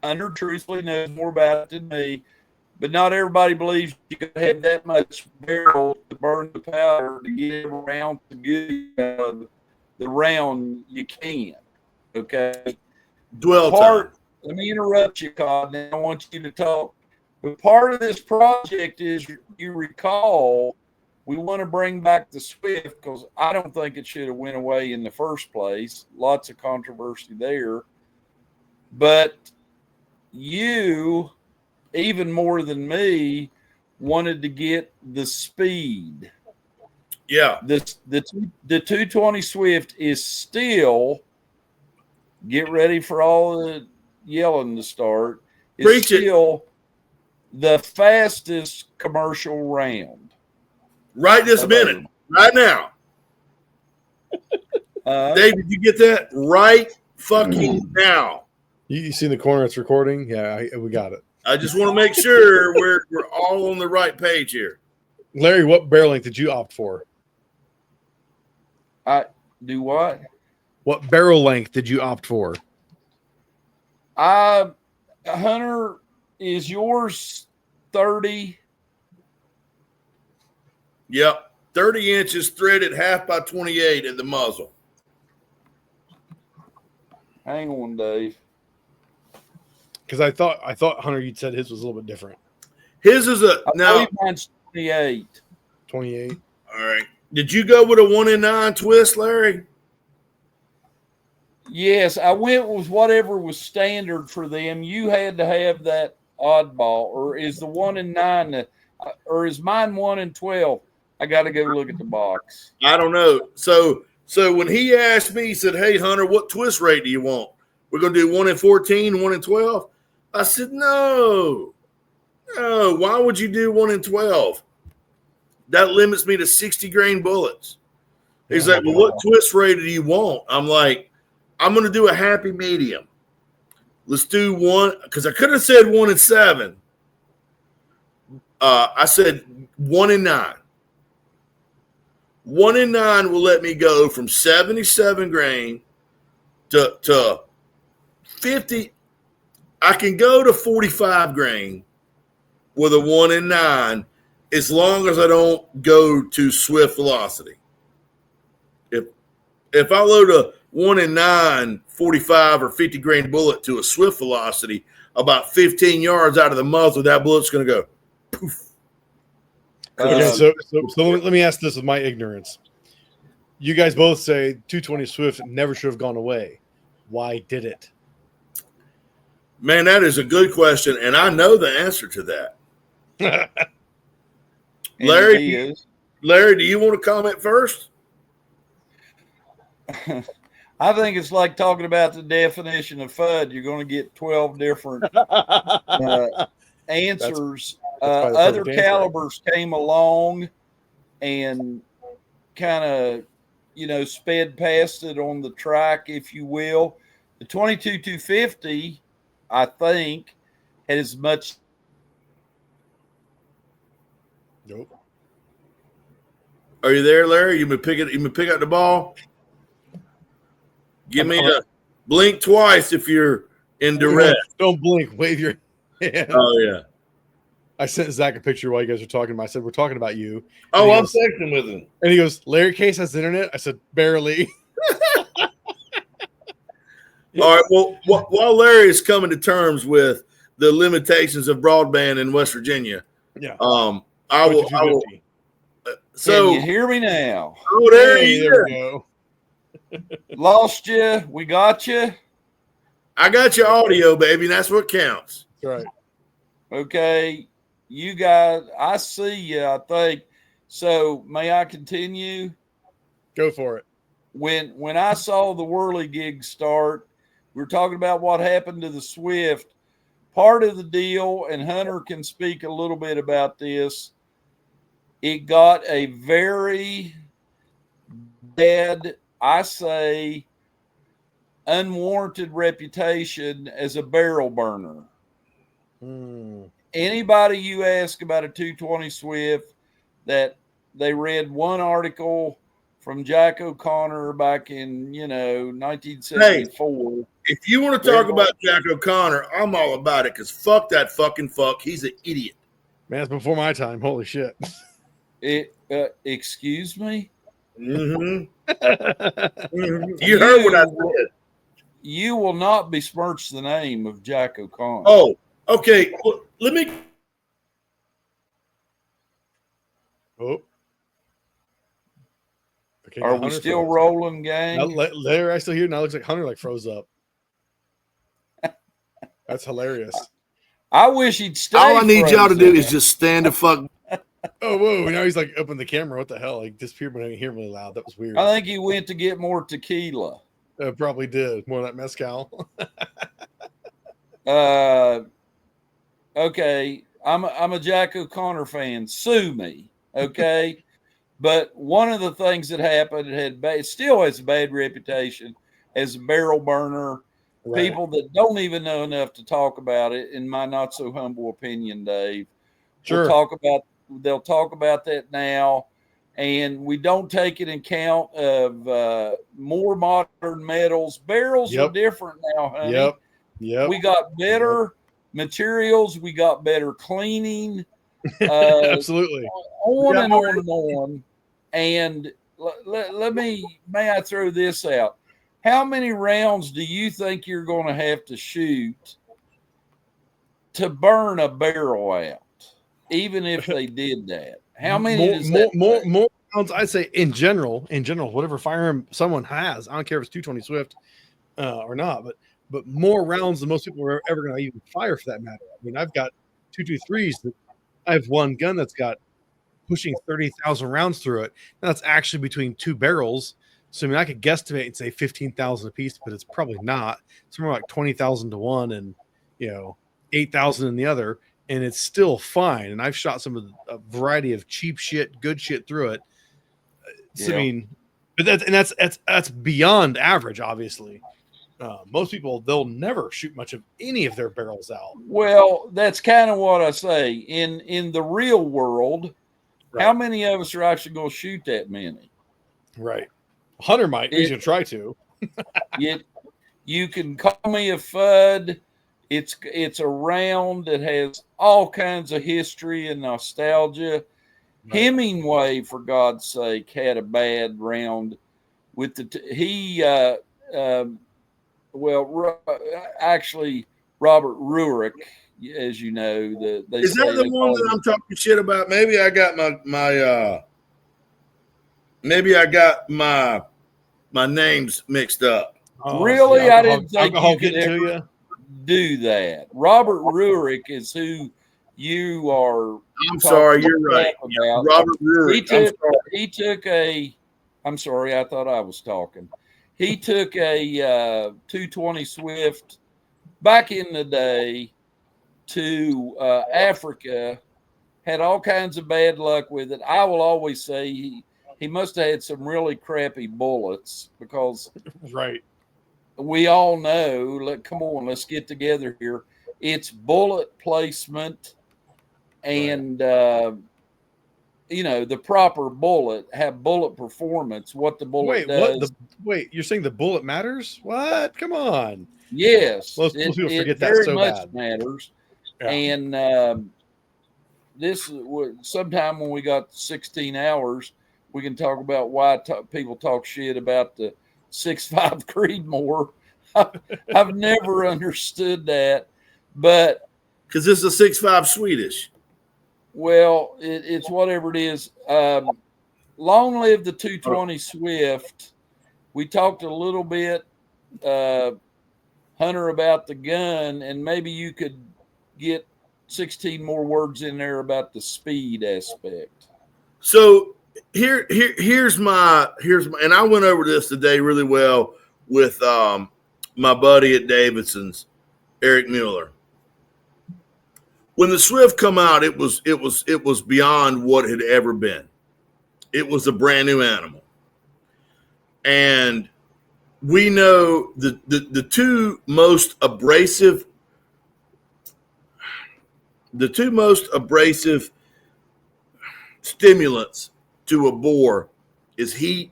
Hunter truthfully knows more about it than me, but not everybody believes you got to have that much barrel to burn the powder to get every round to get the round you can. Okay. Time. Let me interrupt you, Cod. Now I want you to talk. But part of this project is, you recall, we want to bring back the Swift because I don't think it should have went away in the first place. Lots of controversy there. But you, even more than me, wanted to get the speed. Yeah. The 220 Swift is still, get ready for all the yelling to start, is still the fastest commercial round. Right this minute, right now. Dave, did you get that? Right fucking now. You see in the corner it's recording? Yeah, we got it. I just want to make sure we're all on the right page here. Larry, what barrel length did you opt for? I do what? What barrel length did you opt for? Hunter, is yours 30? Yep. 30 inches threaded half by 28 at the muzzle. Hang on, Dave. Because I thought Hunter, you'd said his was a little bit different. His is now mine's 28. 28. All right. Did you go with a 1 in 9 twist, Larry? Yes, I went with whatever was standard for them. You had to have that oddball, or is the 1 in 9, or is mine 1 in 12? I got to go look at the box. I don't know. So when he asked me, he said, "Hey Hunter, what twist rate do you want? We're going to do 1 in 14, 1 in 12." I said, no. Why would you do 1 in 12? That limits me to 60 grain bullets. He's like, well, what twist rate do you want? I'm like, I'm going to do a happy medium. Let's do one, because I could have said 1 in 7. I said 1 in 9. 1 in 9 will let me go from 77 grain to 50. I can go to 45 grain with a 1 in 9 as long as I don't go to swift velocity. If I load a 1 in 9, 45 or 50 grain bullet to a swift velocity, about 15 yards out of the muzzle, that bullet's going to go poof. Okay, so let me ask this with my ignorance. You guys both say 220 Swift never should have gone away. Why did it? Man, that is a good question, and I know the answer to that. Larry, do you want to comment first? I think it's like talking about the definition of Fudd. You're going to get 12 different answers. That's other calibers came along and kind of, sped past it on the track, if you will. The 22-250, I think, had as much. Nope. Are you there, Larry? You been pick up the ball? Give me a blink twice if you're in direct. Don't blink. Wave your hand. Oh, yeah. I sent Zach a picture while you guys were talking. I said, we're talking about you. Oh, I'm texting with him. And he goes, Larry Case has internet? I said, barely. All right. Well, while Larry is coming to terms with the limitations of broadband in West Virginia, yeah. I will. So can you hear me now? Oh, there we go. Lost you. We got you. I got your audio, baby. And that's what counts. That's right. Okay. You guys, I see you, I think. So may I continue? Go for it. When I saw the whirly gig start, we were talking about what happened to the Swift. Part of the deal, and Hunter can speak a little bit about this, it got a very bad, I say, unwarranted reputation as a barrel burner. Anybody you ask about a 220 Swift, that they read one article from Jack O'Connor back in 1974. Hey, if you want to talk about Jack O'Connor, I'm all about it, because fuck that fucking fuck. He's an idiot. Man, it's before my time. Holy shit. Excuse me? Mm-hmm. You heard what I said. You will not besmirch the name of Jack O'Connor. Oh, okay. Well, let me. Oh. Okay, are we still rolling, gang? Larry, I still hear. Now it looks like Hunter froze up. That's hilarious. I wish he'd stay. All I need y'all to do is just stand the fuck. Oh, whoa. Now he's open the camera. What the hell? He disappeared when I didn't hear him really loud. That was weird. I think he went to get more tequila. Probably did. More of that mezcal. Okay. I'm a Jack O'Connor fan. Sue me. Okay. But one of the things that happened, it still has a bad reputation as a barrel burner. Right. People that don't even know enough to talk about it, in my not so humble opinion, Dave, sure. They'll talk about that now, and we don't take it in count of more modern metals. Barrels are different now, honey. Yep. We got better materials. We got better cleaning. Absolutely. On and on and on. And may I throw this out? How many rounds do you think you're going to have to shoot to burn a barrel out, even if they did that? How many? More rounds. I'd say in general, whatever firearm someone has, I don't care if it's 220 Swift or not, but more rounds than most people are ever going to even fire, for that matter. I mean, I've got 223s that I have one gun that's got pushing 30,000 rounds through it. And that's actually between two barrels. So, I mean, I could guesstimate and say 15,000 a piece, but it's probably not. It's more like 20,000 to one. And, 8,000 in the other, and it's still fine. And I've shot some of a variety of cheap shit, good shit through it. So, I mean, but that's beyond average, obviously. Most people, they'll never shoot much of any of their barrels out. Well, that's kind of what I say. In the real world, how many of us are actually going to shoot that many? Right. Hunter might. He's going to try to. You can call me a Fudd. It's a round that has all kinds of history and nostalgia. Right. Hemingway, for God's sake, had a bad round with actually Robert Rurik, as you know, is that the one that I'm talking shit about? Maybe I got my names mixed up. Oh, really, I didn't think you could ever do that. Robert Rurik is who you are. I'm sorry, you're right. About. Robert Rurik. He took a. I'm sorry, I thought I was talking. He took a 220 Swift back in the day to Africa, had all kinds of bad luck with it. I will always say he must have had some really crappy bullets because we all know, come on, let's get together here. It's bullet placement and the proper bullet, have bullet performance, what the bullet does. Wait, you're saying the bullet matters? What? Come on. Yes. Most people forget that very so much bad. Matters. Yeah. And this sometime when we got 16 hours, we can talk about why people talk shit about the 6.5 Creedmoor. I've never understood that, but because this is a 6.5 Swedish. Well, it's whatever it is. Long live the 220 Swift. We talked a little bit, Hunter, about the gun, and maybe you could get 16 more words in there about the speed aspect. So here's my, and I went over this today really well with my buddy at Davidson's, Eric Mueller. When the Swift come out, it was beyond what had ever been. It was a brand new animal. And we know the two most abrasive stimulants to a bore is heat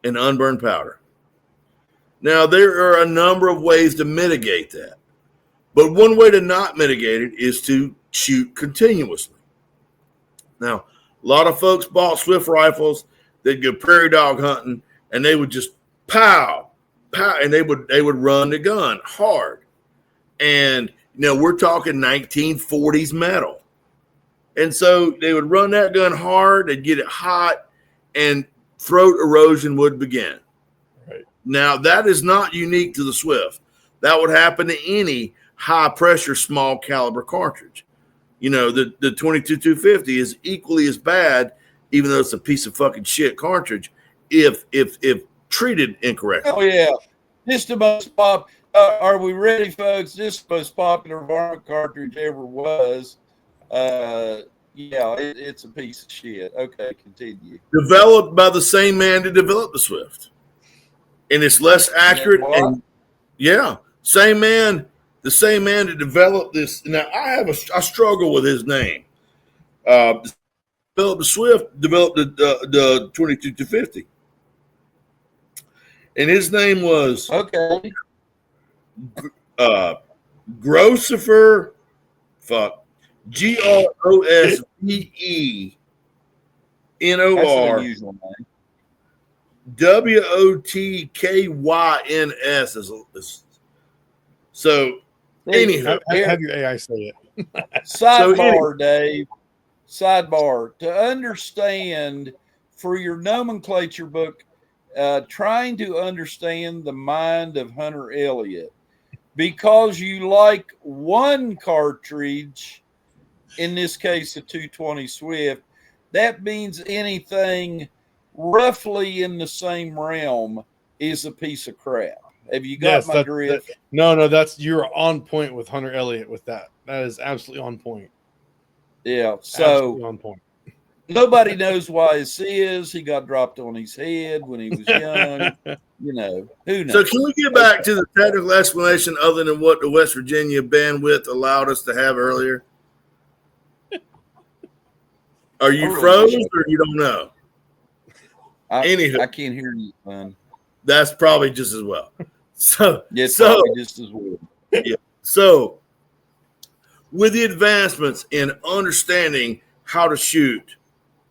and unburned powder. Now, there are a number of ways to mitigate that. But one way to not mitigate it is to shoot continuously. Now, a lot of folks bought Swift rifles. They'd go prairie dog hunting, and they would just pow, and they would run the gun hard. And we're talking 1940s metal. And so they would run that gun hard, they'd get it hot, and throat erosion would begin. Right. Now, that is not unique to the Swift. That would happen to any high-pressure, small caliber cartridge. The 22-250 is equally as bad, even though it's a piece of fucking shit cartridge, if treated incorrectly. Oh, yeah. This the most pop. Are we ready, folks? This is the most popular varmint cartridge ever was. It's a piece of shit. Okay, continue. Developed by the same man to develop the Swift. And it's less accurate. And same man. The same man to develop this. Now, I struggle with his name. Developed the Swift, developed the 22-250. And his name was Grosvenor, Grosvenor. So, anyhow, have your AI say it. Sidebar, Dave. Sidebar. To understand, for your nomenclature book, trying to understand the mind of Hunter Elliott, because you like one cartridge, in this case, a 220 Swift, that means anything roughly in the same realm is a piece of crap. Have you got my drift? No, you're on point with Hunter Elliott with that. That is absolutely on point. Yeah. Absolutely So on point. nobody knows why his is. He got dropped on his head when he was young. You know, who knows? So can we get back to the technical explanation other than what the West Virginia bandwidth allowed us to have earlier? Are you froze or you don't know? Anywho, I can't hear you, man. that's probably just as well. It's probably just as well. Yeah. So with the advancements in understanding how to shoot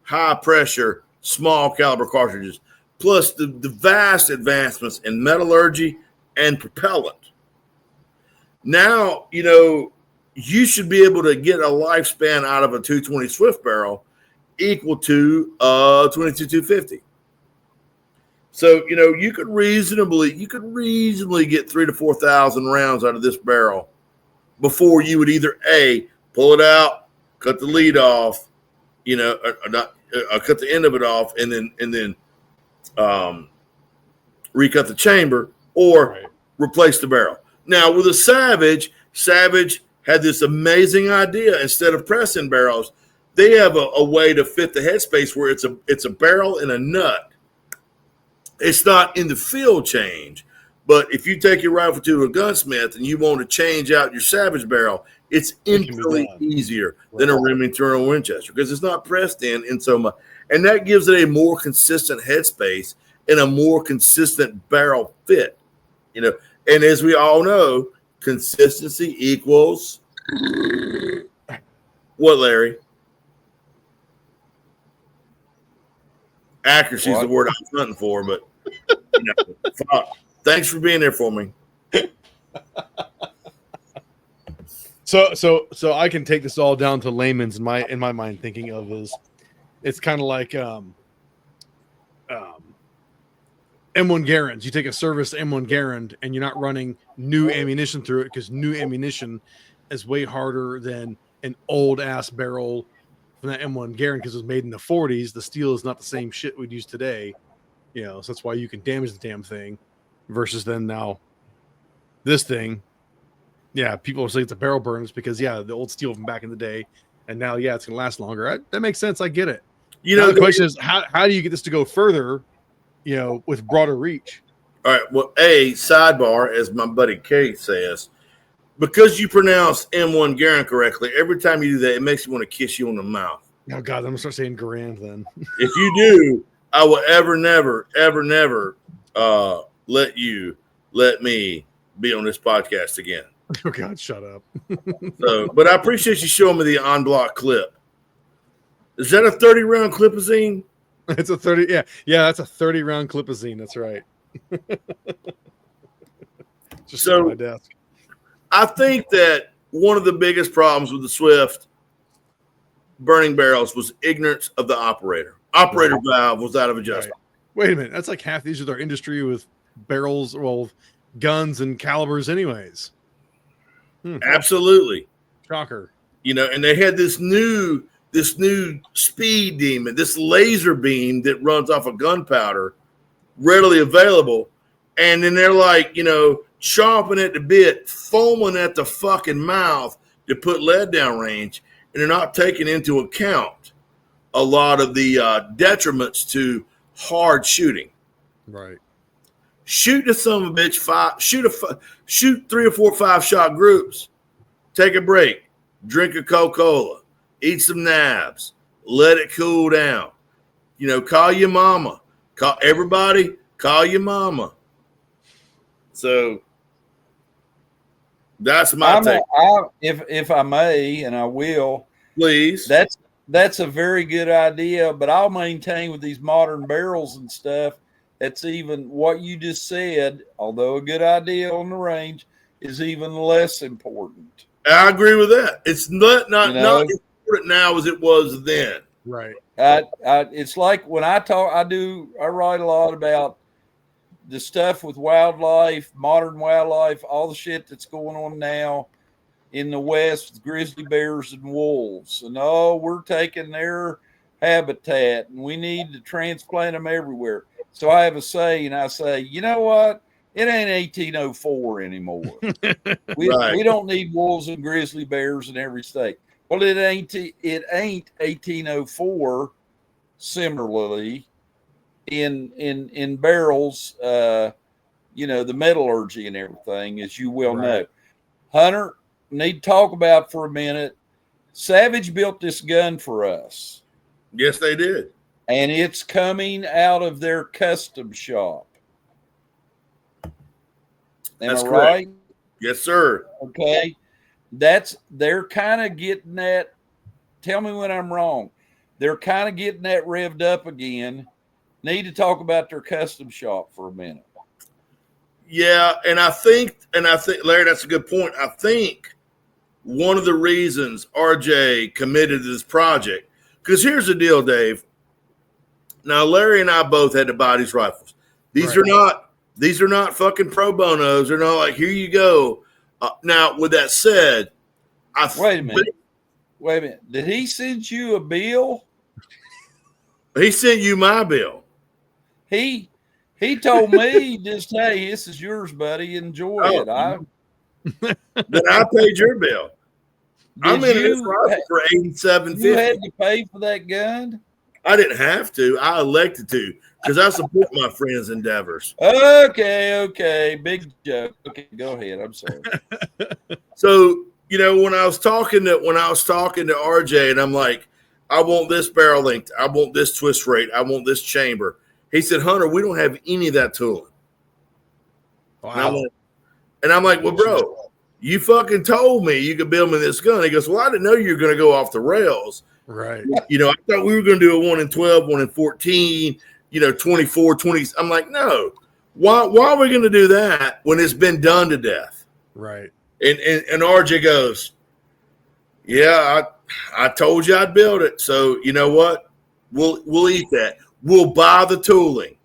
high pressure, small caliber cartridges, plus the vast advancements in metallurgy and propellant. Now, you should be able to get a lifespan out of a 220 Swift barrel equal to 22-250. So, you could reasonably get 3,000 to 4,000 rounds out of this barrel before you would either A, pull it out, cut the lead off, cut the end of it off, and then recut the chamber, or replace the barrel. Now with a Savage had this amazing idea. Instead of pressing barrels, they have a way to fit the headspace where it's a barrel and a nut. It's not in the field change, but if you take your rifle to a gunsmith and you want to change out your Savage barrel, it's infinitely easier than a Remington or a Winchester because it's not pressed in so much, and that gives it a more consistent headspace and a more consistent barrel fit. And as we all know, consistency equals what, Larry? Accuracy is the word I was hunting for, but thanks for being there for me. So I can take this all down to layman's in my mind, thinking of is it's kind of like M1 Garands. You take a service M1 Garand and you're not running new ammunition through it because new ammunition is way harder than an old ass barrel from that M1 Garand because it was made in the 40s. The steel is not the same shit we'd use today, so that's why you can damage the damn thing. Versus then now, this thing, people are saying it's a barrel burns because the old steel from back in the day, and now it's gonna last longer. That makes sense. I get it. Now the question is how do you get this to go further? With broader reach. All right. Well, sidebar, as my buddy Kate says, because you pronounce M1 Garand correctly, every time you do that, it makes me want to kiss you on the mouth. Oh, God, I'm going to start saying Garand then. If you do, I will never let me be on this podcast again. Oh, God, shut up. But I appreciate you showing me the on-block clip. Is that a 30-round clipazine? It's a 30. Yeah, that's a 30-round clipazine. That's right. Just on my desk. I think that one of the biggest problems with the Swift burning barrels was ignorance of the operator. Operator valve was out of adjustment. Right. Wait a minute. That's like half the issues with our industry with barrels, guns and calibers anyways. Absolutely. Shocker. And they had this new speed demon, this laser beam that runs off of gunpowder, readily available. And then they're like, chomping at the bit, foaming at the fucking mouth to put lead down range. And they're not taking into account a lot of the detriments to hard shooting. Right. Shoot the son of a bitch shoot 3 or 4 5-shot groups. Take a break. Drink a Coca-Cola. Eat some nabs. Let it cool down. Call your mama. Call your mama. So that's my take. If I may, and I will, please. That's a very good idea, but I'll maintain with these modern barrels and stuff, that's even what you just said, although a good idea on the range, is even less important. I agree with that. It's not important now as it was then. Right. It's like when I write a lot about the stuff with wildlife, modern wildlife, all the shit that's going on now in the West with grizzly bears and wolves. And we're taking their habitat and we need to transplant them everywhere. So I have a saying, I say, you know what? It ain't 1804 anymore. We Right. don't need wolves and grizzly bears in every state. Well, it ain't 1804. Similarly, in barrels, you know, the metallurgy and everything, as you well know. Hunter, need to talk about for a minute. Savage built this gun for us. Yes, they did. And it's coming out of their custom shop. Am I right? Yes, sir. Okay. They're kind of getting that. Tell me when I'm wrong. They're kind of getting that revved up again. Need to talk about their custom shop for a minute. Yeah, and I think, Larry, that's a good point. I think one of the reasons RJ committed to this project, because here's the deal, Dave. Now, Larry and I both had to buy these rifles. These are not fucking pro bonos. They're not like, here you go. Now, with that said, Wait a minute. Did he send you a bill? He sent you my bill. He told me just, hey, this is yours, buddy. Enjoy it. Then I paid your bill. I'm in this rifle for $87.50. You had to pay for that gun? I didn't have to. I elected to because I support my friends' endeavors. Okay. Big joke. Okay, go ahead. I'm sorry. So, you know, when I was talking to RJ, and I'm like, I want this barrel length, I want this twist rate, I want this chamber. He said, Hunter, we don't have any of that tooling. Wow. And I'm like, well, bro, you fucking told me you could build me this gun. He goes, well, I didn't know you were going to go off the rails. Right. You know, I thought we were going to do a 1 in 12, 1 in 14, 24, 20. I'm like, no. Why are we going to do that when it's been done to death? Right. And RJ goes, yeah, I told you I'd build it. So you know what? We'll eat that. We'll buy the tooling.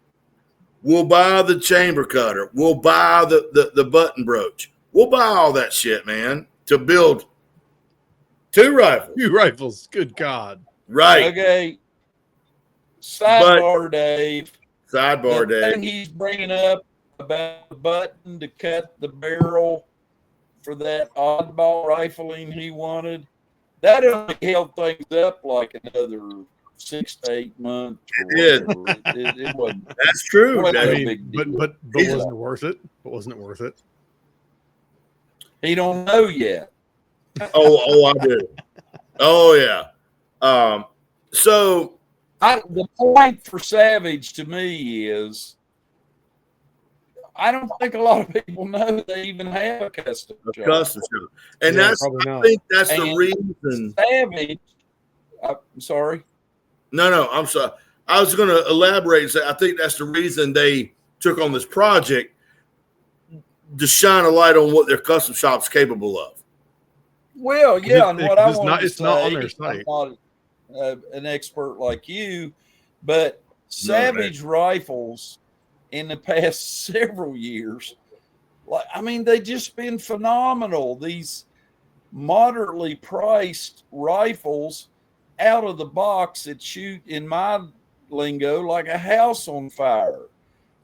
We'll buy the chamber cutter. We'll buy the button broach. We'll buy all that shit, man, to build 2 rifles. 2 rifles. Good God. Right. Okay. Sidebar, Dave. Sidebar, The Dave. thing he's bringing up about the button to cut the barrel for that oddball rifling he wanted, that only held things up like another 6 to 8 months. It did. It wasn't. That's true. Wasn't Dave. no big deal. But wasn't it worth it? But wasn't it worth it? He don't know yet. Oh, I do. Oh, yeah. So the point for Savage to me is, I don't think a lot of people know they even have a custom shop. And Yeah, I think that's the reason. Savage, I'm sorry. No, I'm sorry. I was going to elaborate and say I think that's the reason they took on this project, to shine a light on what their custom shop's capable of. Well, yeah, and what I want to say, not on their site. I'm not an expert like you, but Savage rifles in the past several years, they just been phenomenal. These moderately priced rifles out of the box that shoot, in my lingo, like a house on fire.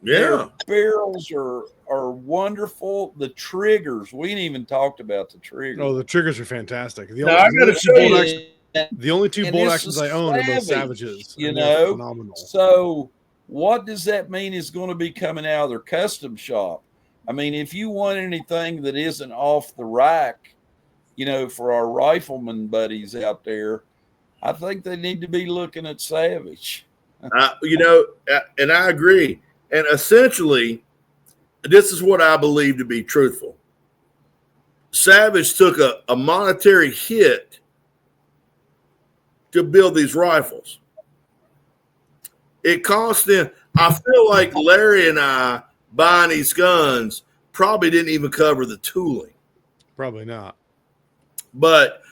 Yeah. Their barrels are wonderful. The triggers, we ain't even talked about the triggers. Oh, the triggers are fantastic. The I gotta show you. The only 2 bolt actions I own are both Savages. Phenomenal. So what does that mean is going to be coming out of their custom shop? I mean, if you want anything that isn't off the rack, for our rifleman buddies out there, I think they need to be looking at Savage. And I agree. And essentially, this is what I believe to be truthful. Savage took a monetary hit to build these rifles. It cost them, I feel like Larry and I buying these guns probably didn't even cover the tooling. Probably not. But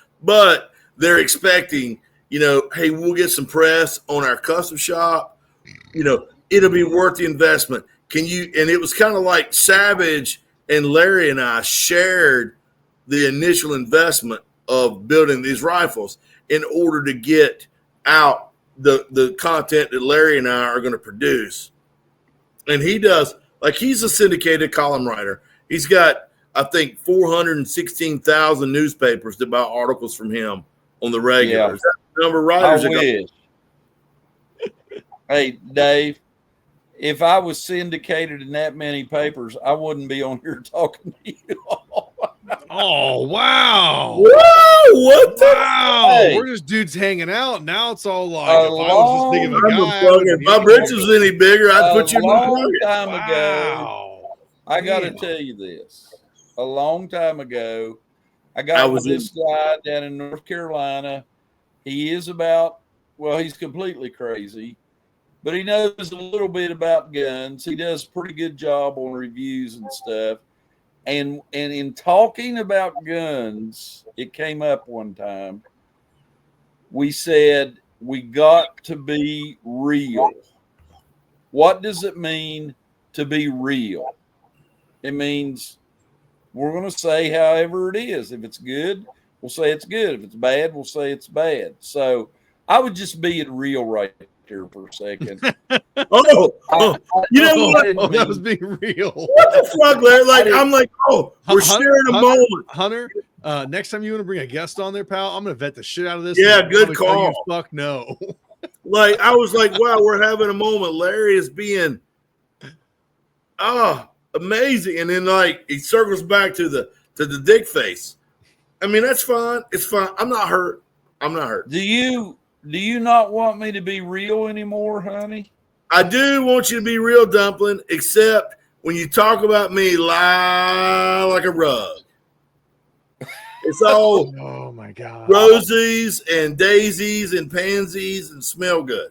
they're expecting, hey, we'll get some press on our custom shop. It'll be worth the investment. And it was kind of like Savage and Larry and I shared the initial investment of building these rifles in order to get out the content that Larry and I are going to produce. And he does Like he's a syndicated column writer. He's got, I think, 416,000 newspapers that buy articles from him on the regular. Yeah. Is that the number right? I wish. Hey, Dave, if I was syndicated in that many papers, I wouldn't be on here talking to you all. Oh, wow. Whoa, what the? Wow. Hey. We're just dudes hanging out. Now it's all like, A if I was just thinking of a I'm guy. a fucking, if my britches was any bigger, I'd put you in the long bucket. time ago, Wow. I got to Damn. tell you this. A long time ago, I I got was with this guy down in North Carolina. He is he's completely crazy, but he knows a little bit about guns. He does a pretty good job on reviews and stuff. And in talking about guns, it came up one time. We said we got to be real. What does it mean to be real? It means we're going to say however it is. If it's good, we'll say it's good. If it's bad, we'll say it's bad. So I would just be it real right here for a second. You know what? Oh, that was being real. What the fuck, Larry? Like, I'm like, we're sharing a moment. Hunter, next time you want to bring a guest on there, pal, I'm going to vet the shit out of this. Yeah, and good probably tell you call. fuck no. Like, I was like, wow, we're having a moment. Larry is being, amazing. And then, like, he circles back to the dick face. I mean, that's fine. It's fine. I'm not hurt. Do you not want me to be real anymore, honey? I do want you to be real, Dumpling, except when you talk about me, lie like a rug. It's all Oh, my God. roses and daisies and pansies and smell good.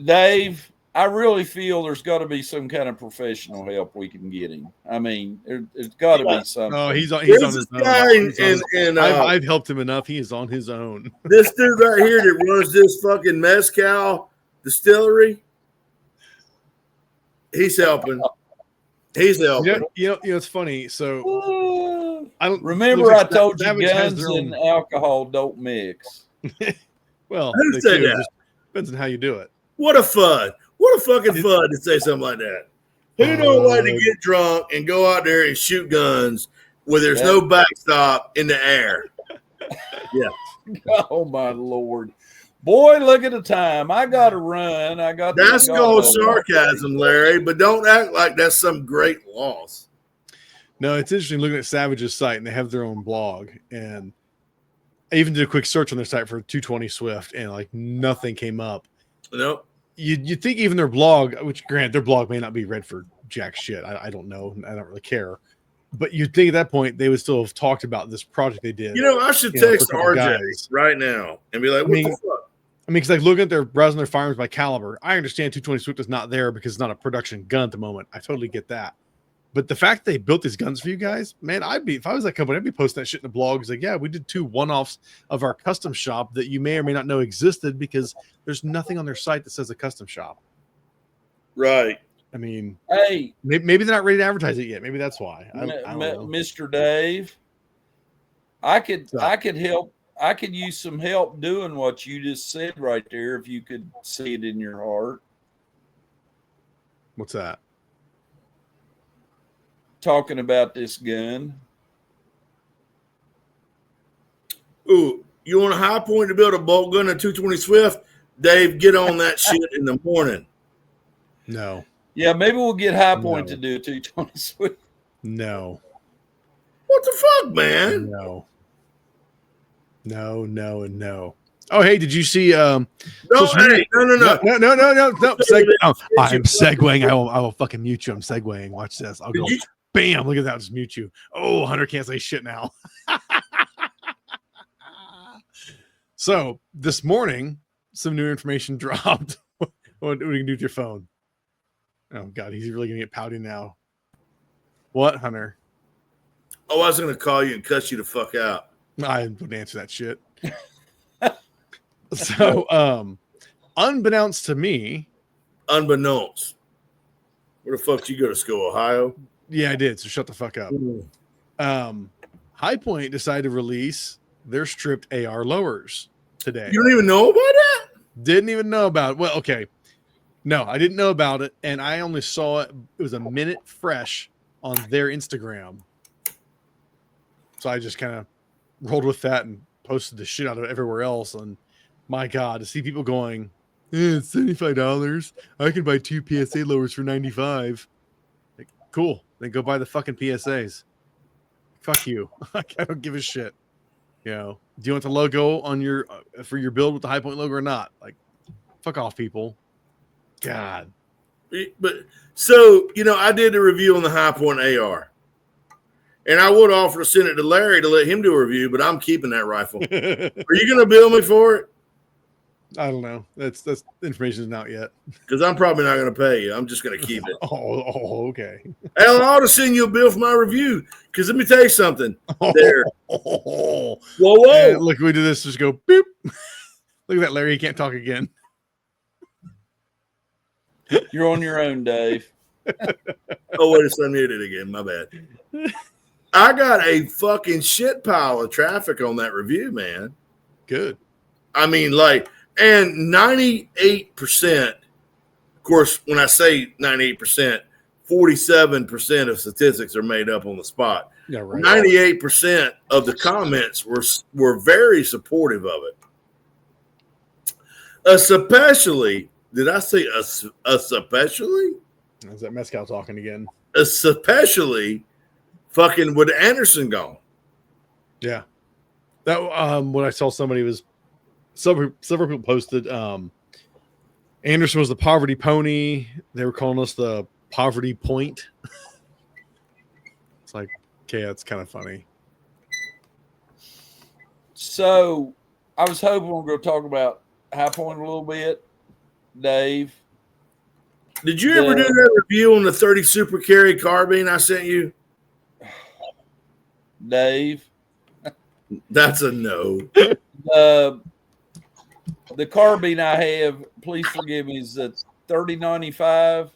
Dave, I really feel there's got to be some kind of professional help we can get him. I mean, there's got to be something. Oh, he's on There's his this own. guy in I've helped him enough. He is on his own. this dude right here that runs this fucking mezcal distillery. He's helping. He's helping. You know, it's funny. So I don't Remember, looks I like told you Savage has guns their and own- alcohol don't mix. Well, Who they said do. that? Just depends on how you do it. What a fud. What a fucking fud to say something like that. Who don't like to get drunk and go out there and shoot guns where there's no backstop in the air? Oh, my Lord. Boy, look at the time. I got to run. That's called sarcasm, Larry, but don't act like that's some great loss. No, it's interesting looking at Savage's site, and they have their own blog. And I even did a quick search on their site for 220 Swift, and like nothing came up. Nope. You'd think even their blog, which granted, their blog may not be read for jack shit. I don't know. I don't really care. But you'd think at that point they would still have talked about this project they did. You know, I should You know, text for a couple RJ guys. right now and be like, what the fuck? I mean, because like looking at their browsing their firearms by caliber, I understand 220 Swift is not there because it's not a production gun at the moment. I totally get that. But the fact they built these guns for you guys, man, if I was that company, I'd be posting that shit in the blog. It's like, yeah, we did 2 one-offs of our custom shop that you may or may not know existed because there's nothing on their site that says a custom shop. Right. I mean, Hey, maybe they're not ready to advertise it yet. Maybe that's why. I don't know. Mr. Dave, I could help. I could use some help doing what you just said right there if you could see it in your heart. What's that? Talking about this gun. Ooh, you want a high point to build a bolt gun at 220 Swift? Dave, get on that shit in the morning. No. Yeah, maybe we'll get High Point to do 220 Swift. No. What the fuck, man? No. Oh, hey, did you see? No. No. I'm Shit, segueing. I will fucking mute you. I'm segueing. Watch this. I'll go. Bam! Look at that. I'll just mute you. Oh, Hunter can't say shit now. So this morning, some new information dropped. What do you do with your phone? Oh God, he's really gonna get pouty now. What, Hunter? Oh, I was going to call you and cuss you the fuck out. I wouldn't answer that shit. So, unbeknownst to me, Unbeknownst. Where the fuck did you go to school, Ohio? yeah, I did. So shut the fuck up. High Point decided to release their stripped AR lowers today. You don't even know about that? Didn't even know about it. Well, okay. No, I didn't know about it, and I only saw it. It was a minute fresh on their Instagram, so I just kind of rolled with that and posted the shit out of it everywhere else. And my God, to see people going, it's $75. I can buy 2 PSA lowers for $95. Like, cool. Then go buy the fucking PSAs. Fuck you. I don't give a shit. You know, do you want the logo on your for your build with the High Point logo or not? Like, fuck off, people. God. But so, I did a review on the High Point AR. And I would offer to send it to Larry to let him do a review, but I'm keeping that rifle. Are you going to bill me for it? I don't know. That's information isn't out yet. Because I'm probably not going to pay you. I'm just going to keep it. Oh, okay. Hell, I ought to send you a bill for my review. Because let me tell you something. There. Whoa. Yeah, look, we do this. Just go boop. Look at that, Larry. He can't talk again. You're on your own, Dave. Oh, wait, it's unmuted again. My bad. I got a fucking shit pile of traffic on that review, man. Good. I mean, and 98%, of course, when I say 98%, 47% of statistics are made up on the spot. Yeah, right. 98% of the comments were very supportive of it. Especially, did I say especially? Is that Mezcal talking again? Especially fucking with Anderson gone. Yeah. That when I saw somebody was several people posted Anderson was the poverty pony. They were calling us the poverty point. It's like, okay, that's kind of funny. So I was hoping we're going to talk about High Point a little bit, Dave. Did you ever do that review on the 30 Super Carry carbine I sent you? Dave? That's a no. The carbine I have, please forgive me, is the 3095.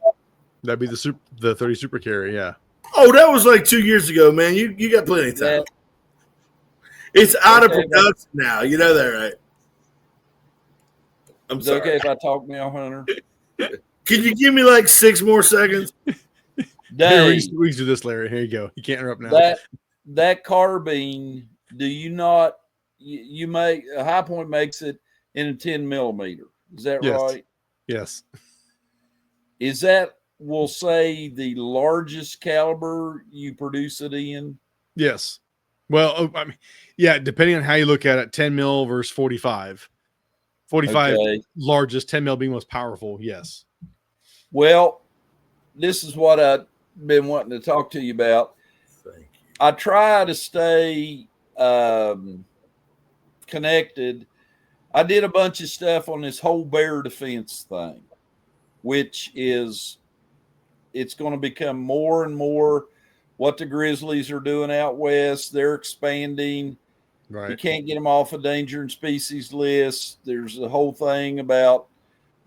That'd be the 30 Super Carry, yeah. Oh, that was like 2 years ago, man. You got plenty of time. It's out of production now. You know that, right? I'm sorry. Okay if I talk now, Hunter? Can you give me like 6 more seconds? Here, we can do this, Larry. Here you go. You can't interrupt now. That carbine, do you not? You make a High Point makes it in a 10 millimeter. Is that right? Yes. Is that, we'll say, the largest caliber you produce it in? Yes. Well, I mean, yeah, depending on how you look at it, 10 mil versus 45. 45 largest, 10 mil being most powerful. Yes. Well, this is what I've been wanting to talk to you about. I try to stay connected. I did a bunch of stuff on this whole bear defense thing, which is, it's going to become more and more what the Grizzlies are doing out west. They're expanding. Right. You can't get them off a endangered species list. There's a whole thing about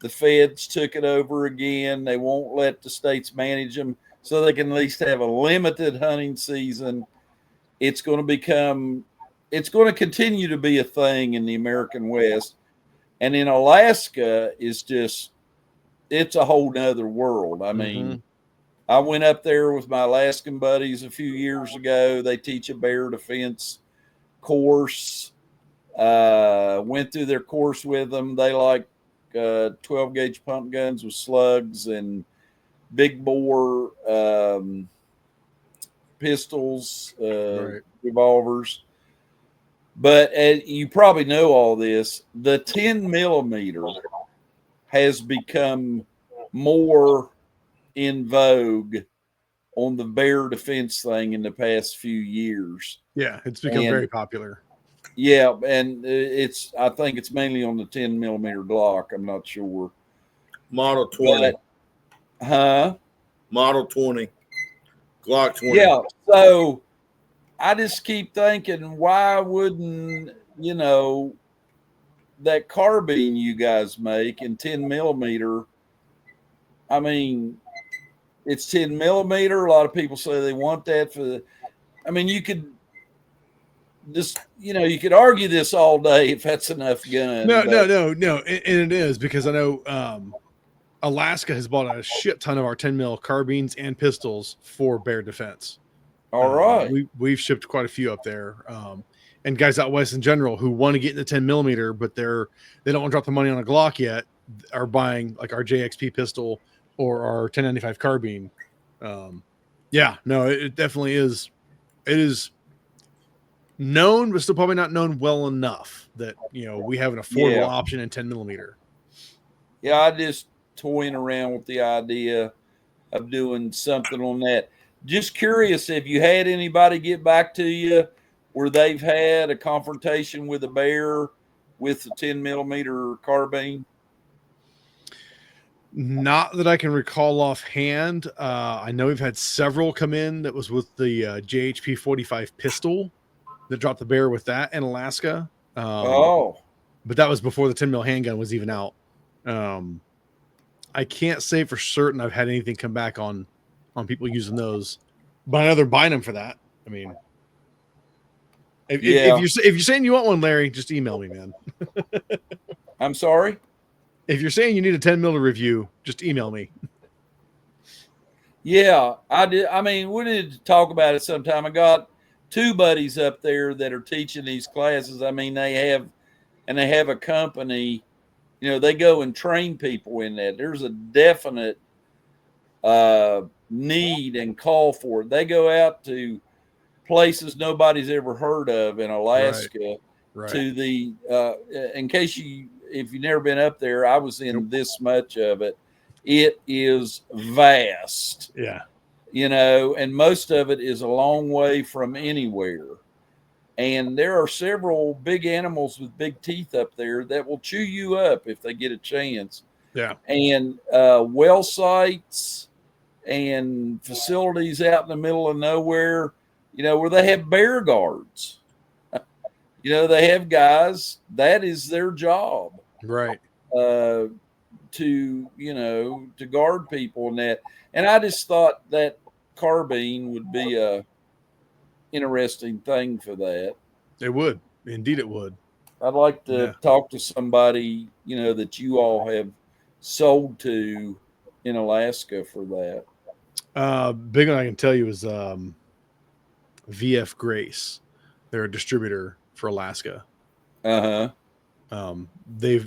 the feds took it over again. They won't let the states manage them so they can at least have a limited hunting season. It's going to continue to be a thing in the American West. And in Alaska is just, it's a whole nother world. I mean, I went up there with my Alaskan buddies a few years ago. They teach a bear defense course. Went through their course with them. They like 12 gauge pump guns with slugs and big bore pistols, revolvers. But you probably know all this. The 10 millimeter has become more in vogue on the bear defense thing in the past few years. Yeah, it's become very popular. Yeah, and I think it's mainly on the 10 millimeter Glock. I'm not sure. Model 20. Model 20. Glock 20. Yeah, so I just keep thinking, why wouldn't, that carbine you guys make in 10 millimeter? I mean, it's 10 millimeter. A lot of people say they want that you could just, you could argue this all day if that's enough gun. No. And it is, because I know Alaska has bought a shit ton of our 10 mil carbines and pistols for bear defense. All right. We've shipped quite a few up there. And guys out west in general who want to get into 10 millimeter, but they don't want to drop the money on a Glock yet, are buying like our JXP pistol or our 1095 carbine. It definitely is. It is known, but still probably not known well enough that, we have an affordable option in 10 millimeter. Yeah, I just toying around with the idea of doing something on that. Just curious if you had anybody get back to you where they've had a confrontation with a bear with the 10 millimeter carbine. Not that I can recall offhand. I know we've had several come in that was with the JHP 45 pistol that dropped the bear with that in Alaska. But that was before the 10 mil handgun was even out. I can't say for certain I've had anything come back on people using those, but I know they're buying them for that. I mean, if you're saying you want one, Larry, just email me, man. I'm sorry. If you're saying you need a 10 mil review, just email me. Yeah, I did. I mean, we need to talk about it sometime. I got 2 buddies up there that are teaching these classes. I mean, they have a company. They go and train people in that. There's a definite need and call for it. They go out to places nobody's ever heard of in Alaska. Right. To the in case if you've never been up there, I was in this much of it. It is vast. Yeah. And most of it is a long way from anywhere. And there are several big animals with big teeth up there that will chew you up if they get a chance. Yeah. And well sites and facilities out in the middle of nowhere, where they have bear guards. They have guys, that is their job. Right. To guard people and that. And I just thought that carbine would be a interesting thing for that. It would. Indeed it would. I'd like to talk to somebody, that you all have sold to in Alaska for that. Big one I can tell you is VF Grace. They're a distributor for Alaska. They've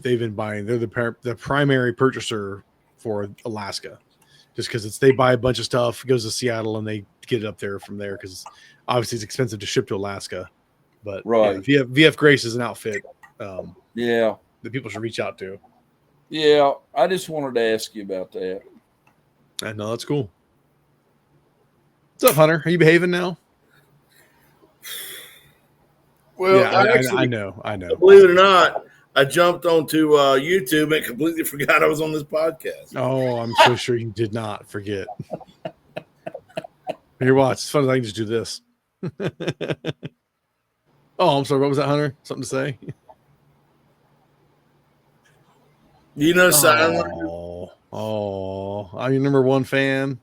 been buying. They're the primary purchaser for Alaska, just because they buy a bunch of stuff, goes to Seattle, and they get it up there from there because obviously it's expensive to ship to Alaska. But VF Grace is an outfit. That people should reach out to. Yeah, I just wanted to ask you about that. I know, that's cool. What's up, Hunter? Are you behaving now? Well, yeah, I know. Believe it or not, I jumped onto YouTube and completely forgot I was on this podcast. Oh, I'm so sure you did not forget. Here, watch. It's fun. I can just do this. Oh, I'm sorry. What was that, Hunter? Something to say? I'm your number one fan.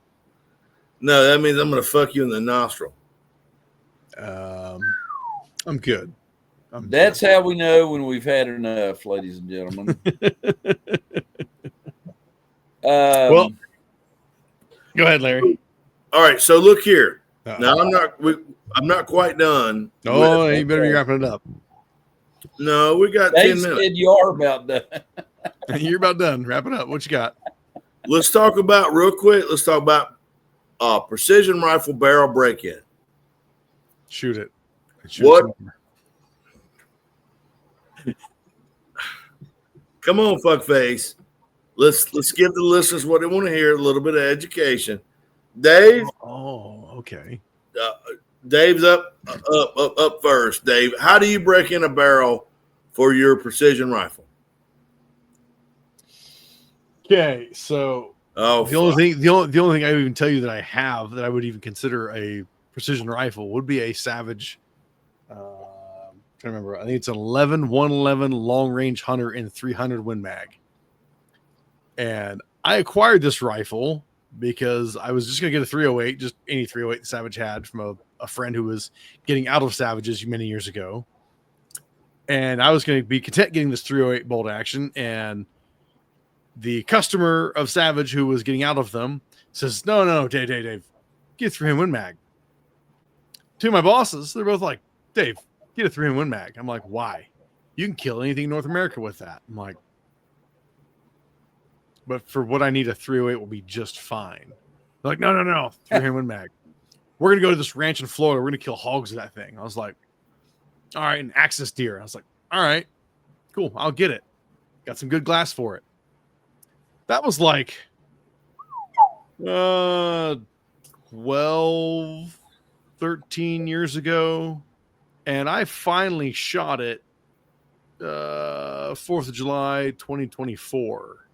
No, that means I'm going to fuck you in the nostril. I'm good. That's how we know when we've had enough, ladies and gentlemen. Well, go ahead, Larry. All right, so look here. Now I'm not quite done. Oh, you better be wrapping it up. No, we got 10 minutes. You are about done. You're about done. Wrap it up. What you got? Let's talk about precision rifle barrel break-in. Shoot it. What? Come on, fuckface. Let's give the listeners what they want to hear, a little bit of education. Dave. Oh, okay. Dave's up first. Dave, how do you break in a barrel for your precision rifle? Okay, so the only thing I would even tell you that I have that I would even consider a precision rifle would be a Savage. I'm trying to remember. I think it's an 111 long range hunter in 300 Win Mag. And I acquired this rifle because I was just going to get a 308, just any 308 Savage had from a friend who was getting out of Savages many years ago. And I was going to be content getting this 308 bolt action. And The customer of Savage who was getting out of them says, no, Dave, get a 3-in Win Mag. Two of my bosses, they're both like, Dave, get a 3-in Win Mag. I'm like, why? You can kill anything in North America with that. I'm like, but for what I need, a 308 will be just fine. They're like, no, 3-in Win Mag. We're going to go to this ranch in Florida. We're going to kill hogs with that thing. I was like, all right, and access deer. I was like, all right, cool. I'll get it. Got some good glass for it. That was like 12, 13 years ago. And I finally shot it 4th of July, 2024.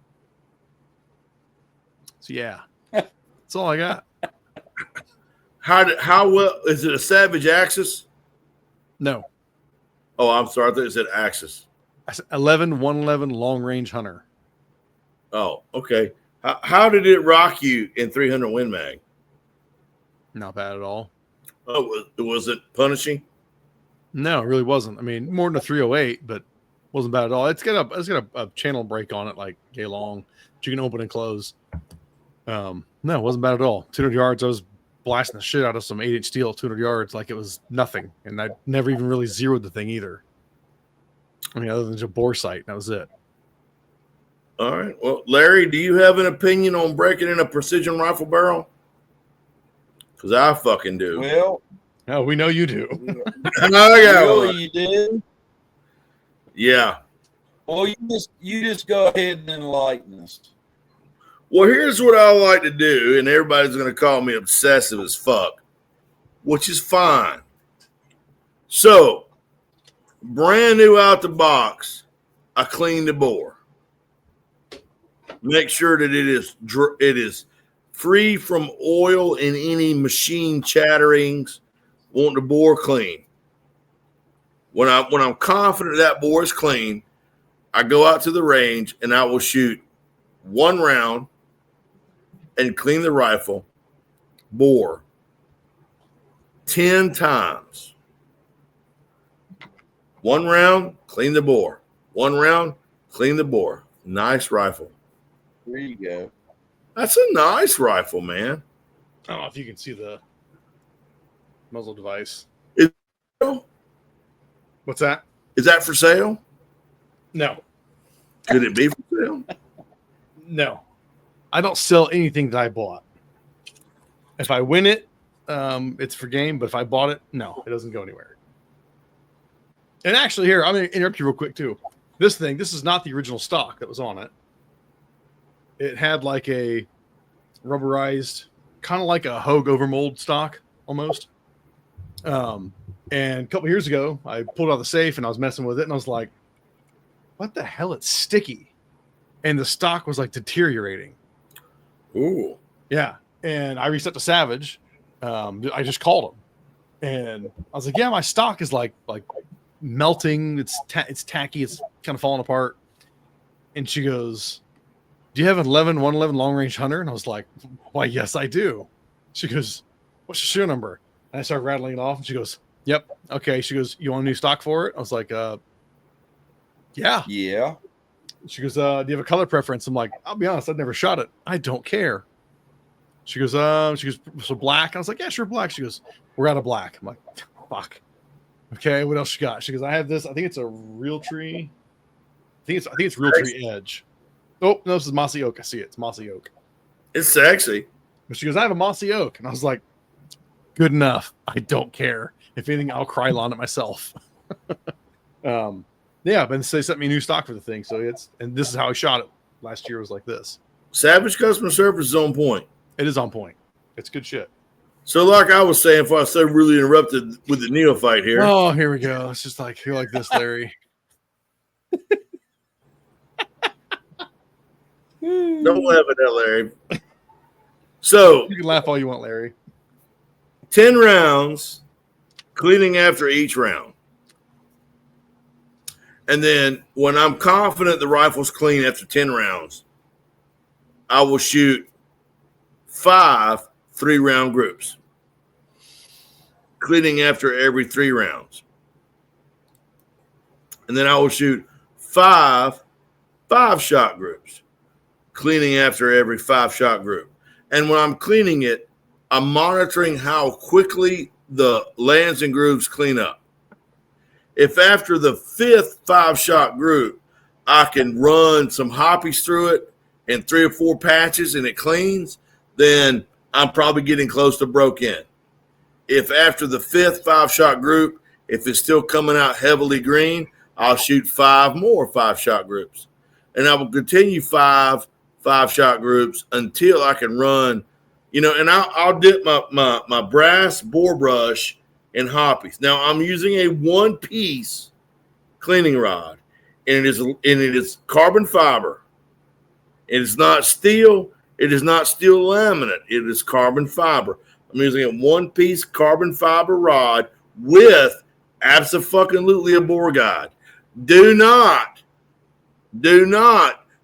So yeah, that's all I got. How well is it? A Savage Axis? No. Oh, I'm sorry. I thought it said Axis. 111 long range hunter. Oh, okay. How did it rock you in 300 Win Mag? Not bad at all. Oh, was it punishing? No, it really wasn't. I mean, more than a 308, but wasn't bad at all. It's got a channel break on it, like yay long, that you can open and close. No, it wasn't bad at all. 200 yards. I was blasting the shit out of some 8-inch steel, 200 yards, like it was nothing. And I never even really zeroed the thing either. I mean, other than just a bore sight, that was it. All right. Well, Larry, do you have an opinion on breaking in a precision rifle barrel? Because I fucking do. Well, No, we know you do. I got really, one. you did. Yeah. Well, you just go ahead and enlighten us. Well, here's what I like to do, and everybody's going to call me obsessive as fuck, which is fine. So, brand new out the box, I clean the bore. Make sure that it is free from oil and any machine chatterings. Want the bore clean. When I'm confident that bore is clean, I go out to the range and I will shoot one round and clean the rifle bore 10 times. One round, clean the bore. One round, clean the bore. Nice rifle. There you go. That's a nice rifle, man. I don't know if you can see the muzzle device. What's that? Is that for sale? No. Could it be for sale? No. I don't sell anything that I bought. If I win it, it's for game. But if I bought it, no, it doesn't go anywhere. And actually, here, I'm going to interrupt you real quick, too. This is not the original stock that was on it. It had like a rubberized, kind of like a Hogue overmold stock, almost. And a couple years ago, I pulled out of the safe and I was messing with it, and I was like, what the hell? It's sticky. And the stock was like deteriorating. Ooh. Yeah. And I reached out to Savage. I just called him. And I was like, yeah, my stock is like melting. It's tacky. It's kind of falling apart. And she goes, do you have an 111 long range hunter? And I was like, why, yes, I do. She goes, what's your serial number? And I started rattling it off. And she goes, yep. Okay. She goes, you want a new stock for it? I was like, yeah. Yeah. She goes, do you have a color preference? I'm like, I'll be honest, I've never shot it. I don't care. She goes, so black? I was like, yeah, sure, black. She goes, we're out of black. I'm like, fuck. Okay, what else you got? She goes, I have this. I think it's a Realtree. I think it's Realtree Edge. Oh, no, this is Mossy Oak. I see it. It's Mossy Oak. It's sexy. But she goes, I have a Mossy Oak. And I was like, good enough. I don't care. If anything, I'll Krylon it myself. Yeah, but they sent me a new stock for the thing. So and this is how I shot it. Last year was like this. Savage customer service is on point. It is on point. It's good shit. So, like I was saying, if I so really interrupted with the neophyte here. Oh, here we go. It's just like, you're like this, Larry. Don't laugh at that, Larry. So, You can laugh all you want, Larry. 10 rounds, cleaning after each round. And then when I'm confident the rifle's clean after 10 rounds, I will shoot 5 3-round groups, cleaning after every 3 rounds. And then I will shoot 5 5-shot groups, cleaning after every 5-shot group. And when I'm cleaning it, I'm monitoring how quickly the lands and grooves clean up. If after the 5th 5-shot group, I can run some hoppies through it and 3 or 4 patches and it cleans, then I'm probably getting close to broke in. If after the 5th 5-shot group, if it's still coming out heavily green, I'll shoot 5 more 5-shot groups. And I will continue 5 5-shot groups until I can run, and I'll dip my brass bore brush in hoppies. Now I'm using a 1-piece cleaning rod, and it is carbon fiber. It is not steel. It is not steel laminate. It is carbon fiber. I'm using a 1-piece carbon fiber rod with abso-fucking-lutely a bore guide. Do not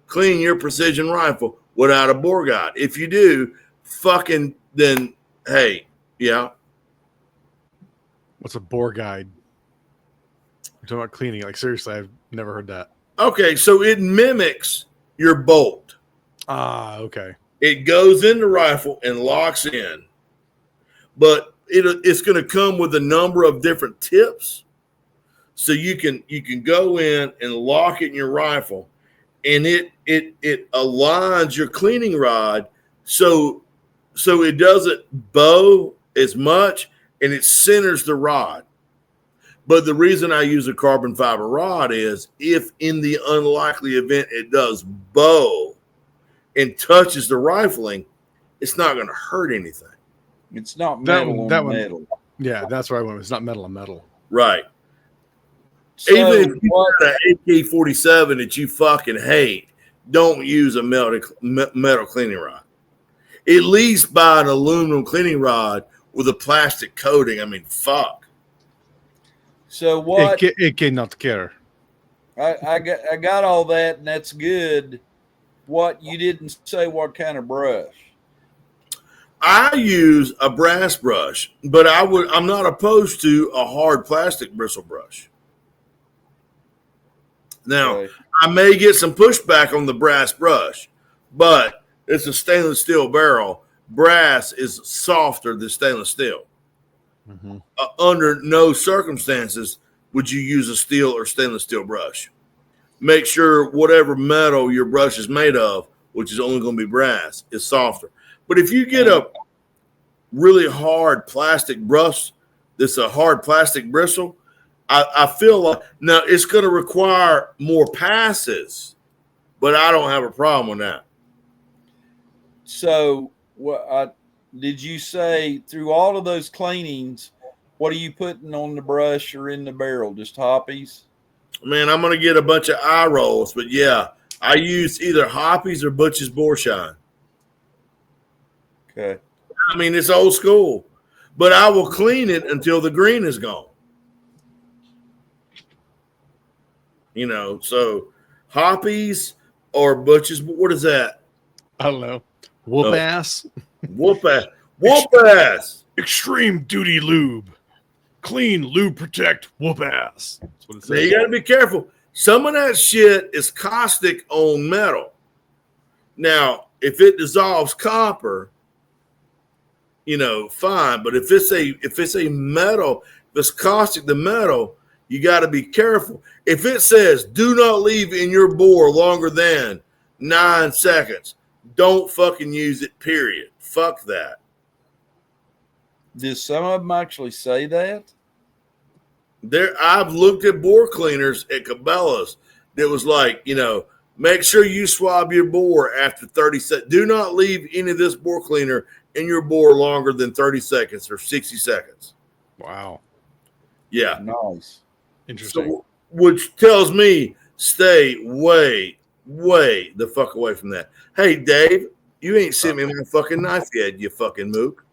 clean your precision rifle without a bore guide. If you do, then hey, yeah. What's a bore guide? You're talking about cleaning. Like, seriously, I've never heard that. Okay, so it mimics your bolt. Ah, okay. It goes in the rifle and locks in. But it's going to come with a number of different tips. So you can go in and lock it in your rifle, and it aligns your cleaning rod so it doesn't bow as much, and it centers the rod. But the reason I use a carbon fiber rod is if in the unlikely event it does bow and touches the rifling, it's not going to hurt anything. It's not metal on metal. Yeah, that's where I went. It's not metal on metal. Right. So even if you got an AK-47 that you fucking hate, don't use a metal cleaning rod. At least buy an aluminum cleaning rod with a plastic coating. I mean, fuck. So what? It cannot care. I got all that, and that's good. What you didn't say? What kind of brush? I use a brass brush, but I'm not opposed to a hard plastic bristle brush. Now, okay. I may get some pushback on the brass brush, but it's a stainless steel barrel. Brass is softer than stainless steel. Mm-hmm. Under no circumstances would you use a steel or stainless steel brush. Make sure whatever metal your brush is made of, which is only going to be brass, is softer. But if you get a really hard plastic brush that's a hard plastic bristle, I feel like now it's going to require more passes, but I don't have a problem with that. So, did you say through all of those cleanings, what are you putting on the brush or in the barrel? Just hoppies? Man, I'm going to get a bunch of eye rolls, but yeah, I use either hoppies or Butch's Bore Shine. Okay. I mean, it's old school, but I will clean it until the green is gone. So hoppies or Butch's, what is that? I don't know. Whoop ass? Whoop ass. Whoop ass. Extreme duty lube. Clean, lube, protect, whoop ass. That's what it says. Now, you got to be careful. Some of that shit is caustic on metal. Now, if it dissolves copper, fine. But if it's a metal, if it's caustic the metal, you got to be careful. If it says do not leave in your bore longer than 9 seconds, don't fucking use it, period. Fuck that. Did some of them actually say that? I've looked at bore cleaners at Cabela's that was like, make sure you swab your bore after 30 seconds. Do not leave any of this bore cleaner in your bore longer than 30 seconds or 60 seconds. Wow. Yeah. Nice. Interesting. So, which tells me stay way the fuck away from that. Hey, Dave, you ain't sent me my fucking knife yet, you fucking mook.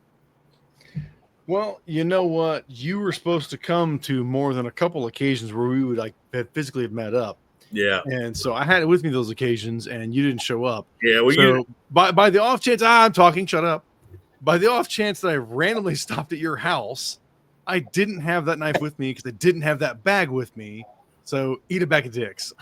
Well, you know what? You were supposed to come to more than a couple occasions where we would have physically have met up. Yeah. And so I had it with me those occasions, and you didn't show up. Yeah. Well, so by the off chance, I'm talking. Shut up. By the off chance that I randomly stopped at your house, I didn't have that knife with me because I didn't have that bag with me. So eat a bag of dicks.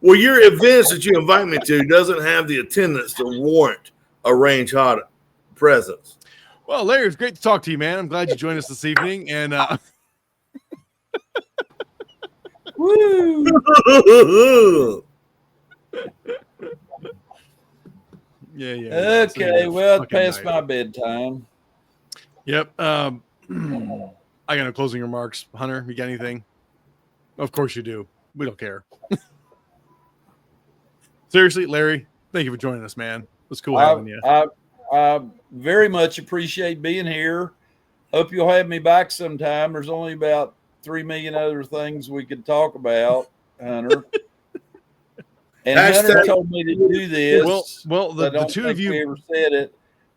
Well, your events that you invite me to doesn't have the attendance to warrant a range hot presence. Well, Larry, it's great to talk to you, man. I'm glad you joined us this evening. And Woo! yeah. Okay, well, it's Fucking past night. my bedtime. Yep. I got no closing remarks. Hunter, you got anything? Of course you do. We don't care. Seriously, Larry, thank you for joining us, man. It was cool having you. I very much appreciate being here. Hope you'll have me back sometime. There's only about 3 million other things we could talk about, Hunter. And Hunter told me to do this. Well, the two of you we ever said it.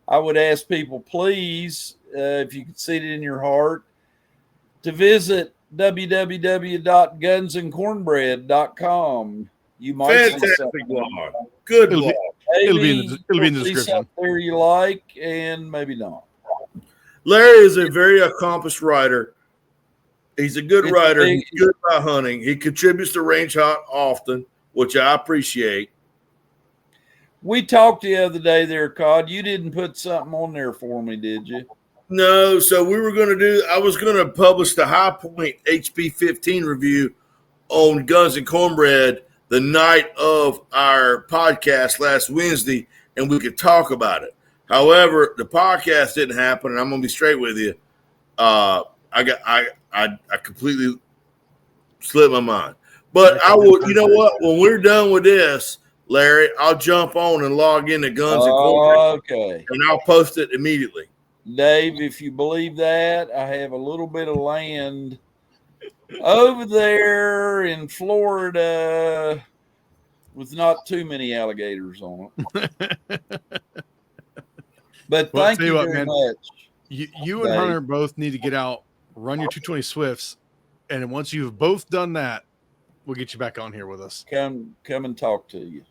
I would ask people, please, if you could see it in your heart, to visit www.gunsandcornbread.com. You might fantastic blog. Good blog. It'll be in the description. Something there you like, and maybe not. Larry is a very accomplished writer. He's a good writer. He's good about hunting. He contributes to Range Hot often, which I appreciate. We talked the other day there, Cod. You didn't put something on there for me, did you? No, so I was going to publish the High Point HP 15 review on Guns and Cornbread the night of our podcast last Wednesday, and we could talk about it. However, the podcast didn't happen, and I'm going to be straight with you. I completely slipped my mind. But I will, you know what? When we're done with this, Larry, I'll jump on and log into Guns and Cornbread. Okay. And I'll post it immediately. Dave, if you believe that, I have a little bit of land over there in Florida with not too many alligators on it. But thank you very much. You and Hunter both need to get out, run your 220 Swifts, and once you've both done that, we'll get you back on here with us. Come and talk to you.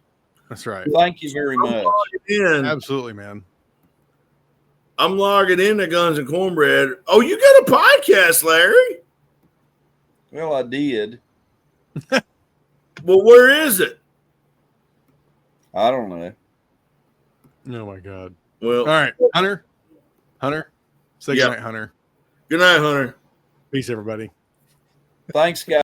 That's right. Thank you very much. Absolutely, man. I'm logging into Guns and Cornbread. Oh, you got a podcast, Larry? Well, I did. Well, where is it? I don't know. Oh my God. Well, all right, Hunter. Say good night, Hunter. Good night, Hunter. Peace, everybody. Thanks, guys.